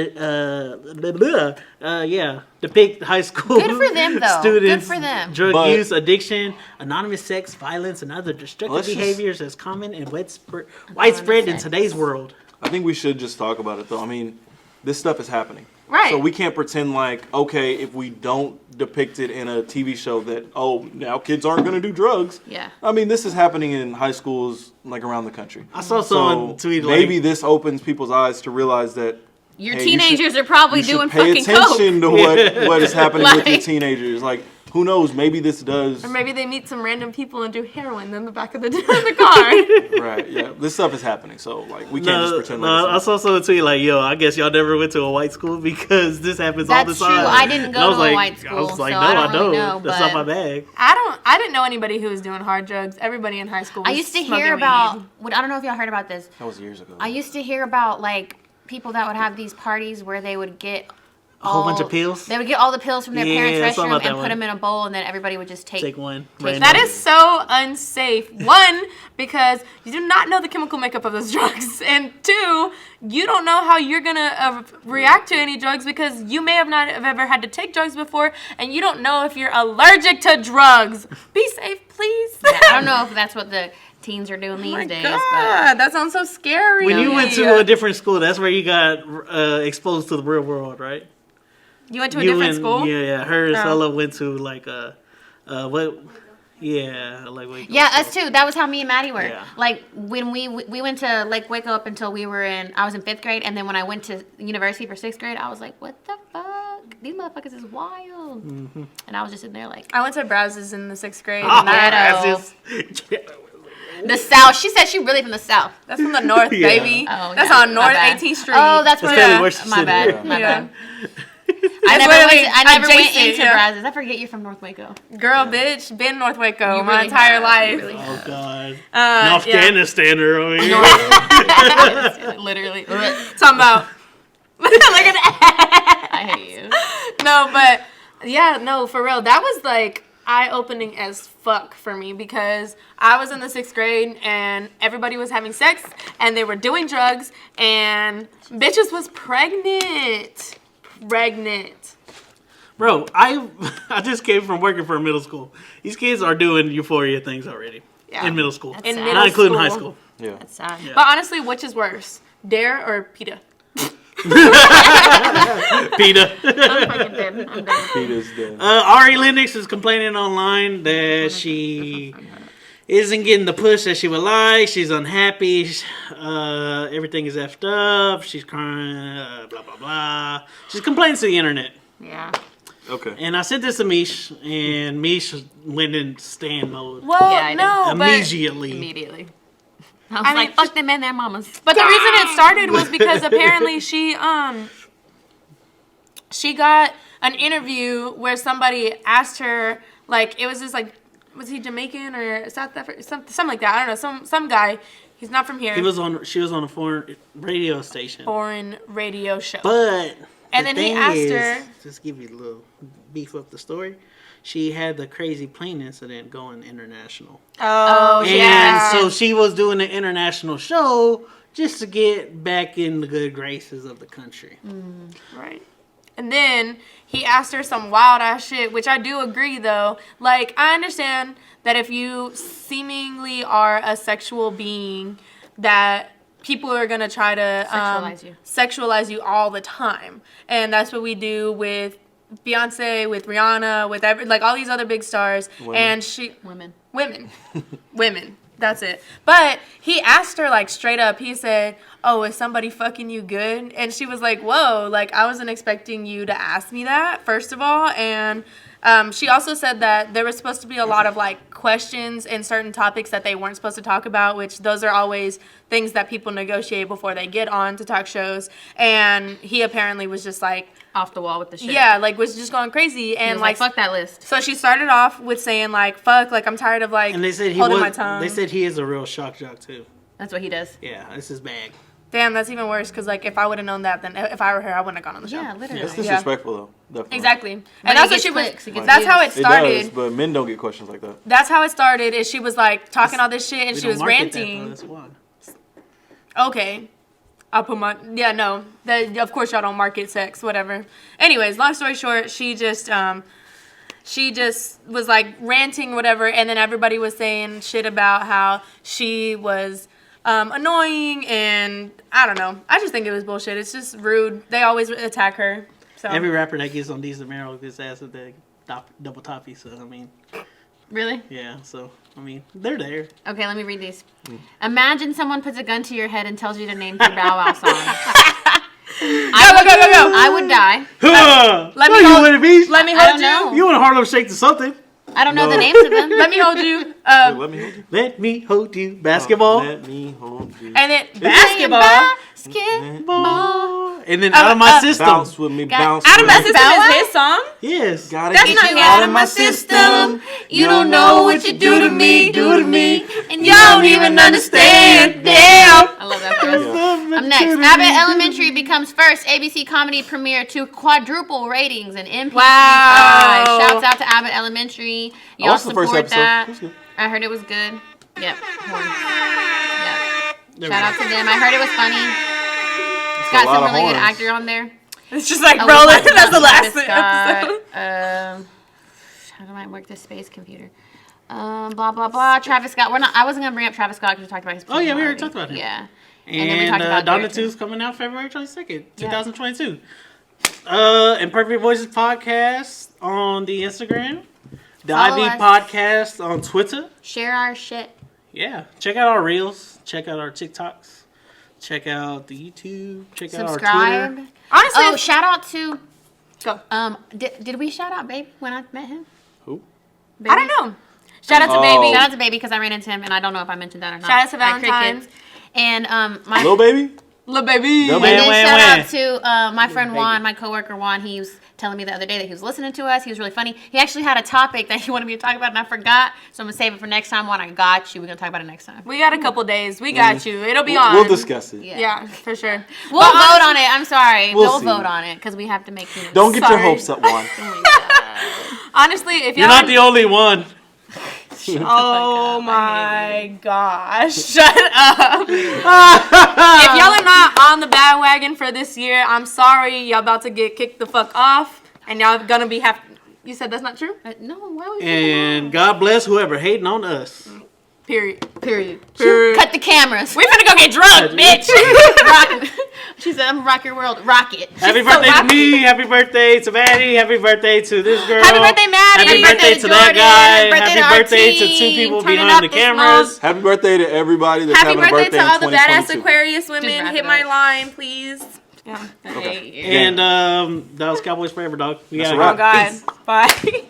Speaker 1: depict high school
Speaker 2: Good for them, though.
Speaker 1: students
Speaker 2: Good for them.
Speaker 1: drug
Speaker 4: But-
Speaker 1: use, addiction, anonymous sex, violence, and other destructive
Speaker 4: Let's just-
Speaker 1: behaviors as common and widespread in
Speaker 2: sex.
Speaker 1: today's world.
Speaker 4: I think we should just talk about it, though. I mean, this stuff is happening.
Speaker 3: Right.
Speaker 4: So we can't pretend like, okay, if we don't depict it in a TV show that, oh, now kids aren't going to do drugs.
Speaker 2: Yeah.
Speaker 4: I mean, this is happening in high schools, like, around the country.
Speaker 1: I saw someone tweet like,
Speaker 4: maybe this opens people's eyes to realize that
Speaker 2: Your
Speaker 4: hey, you
Speaker 2: teenagers
Speaker 4: should-
Speaker 2: are probably
Speaker 4: you should
Speaker 2: doing
Speaker 4: pay
Speaker 2: fucking coke.
Speaker 4: attention to what is happening with your
Speaker 2: Like-
Speaker 4: teenagers. Like, who knows? Maybe this does.
Speaker 3: Or maybe they meet some random people and do heroin in the back of the car.
Speaker 4: Right, yeah. This stuff is happening, so, like, we can't just pretend like
Speaker 1: I
Speaker 4: it's
Speaker 1: saw someone tweet like, "Yo, I guess y'all never went to a white school because this happens all the
Speaker 2: That's
Speaker 1: time."
Speaker 2: true. I didn't go
Speaker 1: And I was
Speaker 2: to a
Speaker 1: like-
Speaker 2: white
Speaker 1: I
Speaker 2: school,
Speaker 1: was like,
Speaker 2: so
Speaker 1: "No,
Speaker 2: I
Speaker 1: I
Speaker 2: don't really
Speaker 1: don't.
Speaker 2: know,
Speaker 1: That's
Speaker 2: but-
Speaker 1: not my bag."
Speaker 3: I didn't know anybody who was doing hard drugs. Everybody in high school was
Speaker 2: I used to
Speaker 3: smoking
Speaker 2: hear
Speaker 3: weed.
Speaker 2: about. I don't know if y'all heard about this.
Speaker 4: That was years ago.
Speaker 2: I used to hear about like people that would have these parties where they would get
Speaker 1: A whole bunch of pills.
Speaker 2: They would get all the pills from their
Speaker 1: Yeah, I
Speaker 2: parents'
Speaker 1: saw
Speaker 2: restroom
Speaker 1: about
Speaker 2: and
Speaker 1: that
Speaker 2: put
Speaker 1: one.
Speaker 2: them in a bowl, and then everybody would just
Speaker 1: Take one.
Speaker 2: Take-
Speaker 3: That
Speaker 1: random.
Speaker 3: is so unsafe. One, because you do not know the chemical makeup of those drugs. And two, you don't know how you're going to react to any drugs because you may have not have ever had to take drugs before and you don't know if you're allergic to drugs. Be safe, please.
Speaker 2: Yeah, I don't know if that's what the teens are doing these
Speaker 3: Oh my
Speaker 2: days,
Speaker 3: God, that sounds so scary.
Speaker 1: When you went to a different school, that's where you got exposed to the real world, right?
Speaker 3: You went to a different school?
Speaker 1: Yeah. Her and
Speaker 3: Oh.
Speaker 1: Stella went to like what? Yeah, like
Speaker 2: but yeah, us too. That was how me and Maddie were.
Speaker 1: Yeah.
Speaker 2: Like when we went to Lake Waco up until I was in 5th grade, and then when I went to university for 6th grade, I was like, what the fuck? These motherfuckers is wild.
Speaker 1: Mm-hmm.
Speaker 2: And I was just in there like
Speaker 3: I went to Brazos in the 6th grade.
Speaker 1: Oh,
Speaker 3: and that-
Speaker 1: that's just-
Speaker 2: the South. She said she really from the South.
Speaker 3: that's from the north,
Speaker 1: Yeah.
Speaker 3: baby.
Speaker 2: Oh,
Speaker 3: That's
Speaker 2: yeah,
Speaker 3: on
Speaker 2: my
Speaker 3: North
Speaker 2: bad.
Speaker 3: 18th Street.
Speaker 2: Oh, that's where.
Speaker 1: That's where she
Speaker 2: My
Speaker 1: said
Speaker 2: bad.
Speaker 1: it.
Speaker 2: My
Speaker 3: Yeah.
Speaker 2: bad. I never
Speaker 3: literally
Speaker 2: went
Speaker 3: adjacent,
Speaker 2: into
Speaker 3: yeah.
Speaker 2: Brazos. I forget you're from North Waco.
Speaker 3: Girl, bitch, been North Waco
Speaker 2: You
Speaker 3: my
Speaker 2: really
Speaker 3: entire
Speaker 2: have.
Speaker 3: life.
Speaker 2: You really
Speaker 1: Oh God,
Speaker 3: Yeah.
Speaker 1: Afghanistan over here.
Speaker 2: Literally.
Speaker 3: Talking about. Look at that.
Speaker 2: I hate you.
Speaker 3: No, but yeah, no, for real. That was like eye-opening as fuck for me because I was in the 6th grade and everybody was having sex and they were doing drugs and bitches was pregnant.
Speaker 1: Bro, I just came from working for a middle school. These kids are doing Euphoria things already
Speaker 3: Yeah.
Speaker 1: in middle school,
Speaker 2: That's
Speaker 3: In
Speaker 2: sad.
Speaker 3: middle
Speaker 1: not including
Speaker 3: school.
Speaker 1: high school.
Speaker 4: Yeah.
Speaker 2: That's sad.
Speaker 1: Yeah.
Speaker 3: But honestly, which is worse, Dare or PETA?
Speaker 1: PETA.
Speaker 2: I'm fucking dead. I'm dead.
Speaker 4: Peter's dead.
Speaker 1: Ari Lennox is complaining online that she isn't getting the push that she would like. She's unhappy. Everything is effed up. She's crying. Blah blah blah. She's complaining to the internet.
Speaker 2: Yeah.
Speaker 4: Okay.
Speaker 1: And I sent this to Mish, and Mish went in stand mode
Speaker 3: Well,
Speaker 2: Yeah, I
Speaker 3: no, but
Speaker 1: immediately.
Speaker 2: Immediately. I was
Speaker 3: I mean,
Speaker 2: like, fuck them and their mamas.
Speaker 3: the reason it started was because apparently she got an interview where somebody asked her, like, it was just like, was he Jamaican or South African, something like that? I don't know, some guy. He's not from here.
Speaker 1: She was on a foreign radio station.
Speaker 3: Foreign radio show.
Speaker 1: But
Speaker 3: and then he asked her.
Speaker 1: Just give you a little beef up the story. She had the crazy plane incident going international.
Speaker 3: Oh,
Speaker 1: and
Speaker 3: yeah.
Speaker 1: so she was doing an international show just to get back in the good graces of the country.
Speaker 3: Right. And then he asked her some wild ass shit, which I do agree though. Like, I understand that if you seemingly are a sexual being, that people are gonna try to sexualize you all the time, and that's what we do with Beyonce, with Rihanna, with like all these other big stars. And women. That's it. But he asked her, like, straight up, he said, oh, is somebody fucking you good? And she was like, whoa, like, I wasn't expecting you to ask me that, first of all. And she also said that there was supposed to be a lot of, like, questions and certain topics that they weren't supposed to talk about, which those are always things that people negotiate before they get on to talk shows. And he apparently was just, like,
Speaker 2: off the wall with the shit.
Speaker 3: Yeah, like, was just going crazy. And,
Speaker 2: like, fuck that list.
Speaker 3: So she started off with saying, like, fuck, like, I'm tired of, like,
Speaker 1: and they said
Speaker 3: holding my tongue.
Speaker 1: They said he is a real shock jock, too.
Speaker 2: That's what he does.
Speaker 1: Yeah, that's his bag.
Speaker 3: Damn, that's even worse, because, like, if I would have known that, then if I were her, I wouldn't have gone on the show.
Speaker 2: Yeah, literally.
Speaker 4: It's disrespectful, though. Definitely.
Speaker 3: Exactly. And
Speaker 2: But
Speaker 3: that's
Speaker 2: he
Speaker 3: what she was,
Speaker 2: gets clicks,
Speaker 3: that's how it started.
Speaker 4: It does, but men don't get questions like that.
Speaker 3: That's how it started, is she was, like, talking all this shit, and
Speaker 1: We
Speaker 3: she
Speaker 1: don't
Speaker 3: was
Speaker 1: market that,
Speaker 3: ranting.
Speaker 1: though, that's why.
Speaker 3: Okay. I'll put my, yeah, no. Of course y'all don't market sex, whatever. Anyways, long story short, she just was, like, ranting, whatever, and then everybody was saying shit about how she was annoying, and I don't know. I just think it was bullshit. It's just rude. They always attack her. So.
Speaker 1: Every rapper that gets on Decent Merrill gets asked if they double toppy, so, I mean.
Speaker 2: Really?
Speaker 1: Yeah, so, I mean, they're there.
Speaker 2: Okay, let me read these. Imagine someone puts a gun to your head and tells you to name 3 Bow Wow songs.
Speaker 3: Go.
Speaker 2: I would die.
Speaker 3: Let me hold you.
Speaker 2: I don't know.
Speaker 1: You want to Harlem Shake to something.
Speaker 2: I don't know the names of them.
Speaker 3: Let me hold you.
Speaker 4: Let me hold you.
Speaker 1: Let me hold you. Basketball.
Speaker 4: Let me hold you.
Speaker 3: And then basketball.
Speaker 1: And then Out of My System.
Speaker 4: Bounce with me, bounce
Speaker 3: Out of
Speaker 4: with
Speaker 3: My
Speaker 4: me.
Speaker 3: System is his song?
Speaker 1: Yes.
Speaker 4: Gotta
Speaker 3: That's
Speaker 4: get
Speaker 3: not
Speaker 4: you
Speaker 3: yet.
Speaker 4: out of my system.
Speaker 2: You don't know what you do to me, and you don't even understand. Damn. I love that verse. I'm next. Abbott Elementary becomes first ABC comedy premiere to quadruple ratings and MPV5.
Speaker 3: Wow.
Speaker 2: Shouts out to Abbott Elementary. Y'all
Speaker 4: watched the first
Speaker 2: support
Speaker 4: episode.
Speaker 2: that.
Speaker 4: It was good.
Speaker 2: I heard it was good. Yep. Yep. Shout out to them. I heard it was funny. It's got some really good actor on there.
Speaker 3: It's just like rolling. That's the last episode.
Speaker 2: How do I work this space computer? Blah blah blah. Travis Scott. I wasn't gonna bring up Travis Scott because we talked about his.
Speaker 1: Oh yeah, we already talked about him.
Speaker 2: Yeah.
Speaker 1: And
Speaker 2: then we talked about
Speaker 1: Donna
Speaker 2: Derek,
Speaker 1: 2 is coming out February 22nd, 2022. And Perfect Voices Podcast on the Instagram. The
Speaker 2: Follow
Speaker 1: IB
Speaker 2: us.
Speaker 1: Podcast on Twitter.
Speaker 2: Share our shit.
Speaker 1: Yeah. Check out our Reels. Check out our TikToks. Check out the YouTube. Check out our
Speaker 2: Subscribe.
Speaker 1: Twitter.
Speaker 3: Honestly,
Speaker 2: Oh, shout out to.
Speaker 3: go.
Speaker 2: Did we shout out Baby when I met him?
Speaker 4: Who?
Speaker 2: Baby?
Speaker 3: I don't know. Shout out to
Speaker 4: Oh.
Speaker 3: Baby.
Speaker 2: Shout out to Baby because I ran into him and I don't know if I mentioned that or not.
Speaker 3: Shout out to
Speaker 2: At
Speaker 3: Valentine.
Speaker 2: Crickets. And my
Speaker 4: Lil Baby?
Speaker 3: Lil Baby.
Speaker 4: Lil
Speaker 2: and
Speaker 4: Baby.
Speaker 2: then
Speaker 1: Wham,
Speaker 2: shout out to my friend
Speaker 1: Baby.
Speaker 2: Juan, my coworker Juan. He was telling me the other day that he was listening to us. He was really funny. He actually had a topic that he wanted me to talk about and I forgot. So I'm gonna save it for next time. Juan, I got you. We're gonna talk about it next time.
Speaker 3: We got a couple days. We got you. It'll be on.
Speaker 4: We'll discuss it.
Speaker 3: Yeah, for sure.
Speaker 2: We'll vote on it. I'm sorry.
Speaker 4: We'll
Speaker 2: We'll
Speaker 4: see.
Speaker 2: vote on it because we have to make things.
Speaker 4: Don't get your
Speaker 3: Sorry.
Speaker 4: hopes up, Juan.
Speaker 3: Honestly, if
Speaker 1: You're
Speaker 3: y'all
Speaker 1: not the only one.
Speaker 3: Oh my gosh. Shut up. If y'all are not on the bandwagon for this year, I'm sorry. Y'all about to get kicked the fuck off. And y'all gonna be You said that's not true?
Speaker 2: No, why would you?
Speaker 1: And God bless whoever hating on us.
Speaker 3: Period.
Speaker 2: Period.
Speaker 3: Period.
Speaker 2: Cut the cameras.
Speaker 3: We finna go get drunk, bitch.
Speaker 2: Rock. She said, "I'm gonna rock your world. Rock it."
Speaker 1: Happy
Speaker 3: so
Speaker 1: birthday to
Speaker 3: rocky.
Speaker 1: me. Happy birthday to Maddie. Happy birthday to this girl.
Speaker 3: Happy birthday, Maddie.
Speaker 1: Happy birthday to that guy. Happy birthday to two people
Speaker 3: Turning
Speaker 1: behind
Speaker 3: up
Speaker 1: the
Speaker 3: this
Speaker 1: cameras.
Speaker 4: Happy birthday to everybody that's
Speaker 3: Happy
Speaker 4: having a
Speaker 3: birthday
Speaker 4: birthday
Speaker 3: to
Speaker 4: in
Speaker 3: all the badass
Speaker 4: 2022.
Speaker 3: Aquarius
Speaker 2: Just
Speaker 3: women.
Speaker 2: wrap
Speaker 3: Hit
Speaker 2: it
Speaker 3: my
Speaker 2: up.
Speaker 3: line, please. Yeah.
Speaker 4: Okay.
Speaker 1: And that was Cowboys Forever, dog. We
Speaker 4: That's
Speaker 1: gotta
Speaker 4: a
Speaker 1: go.
Speaker 4: wrap.
Speaker 3: Oh, God. Bye.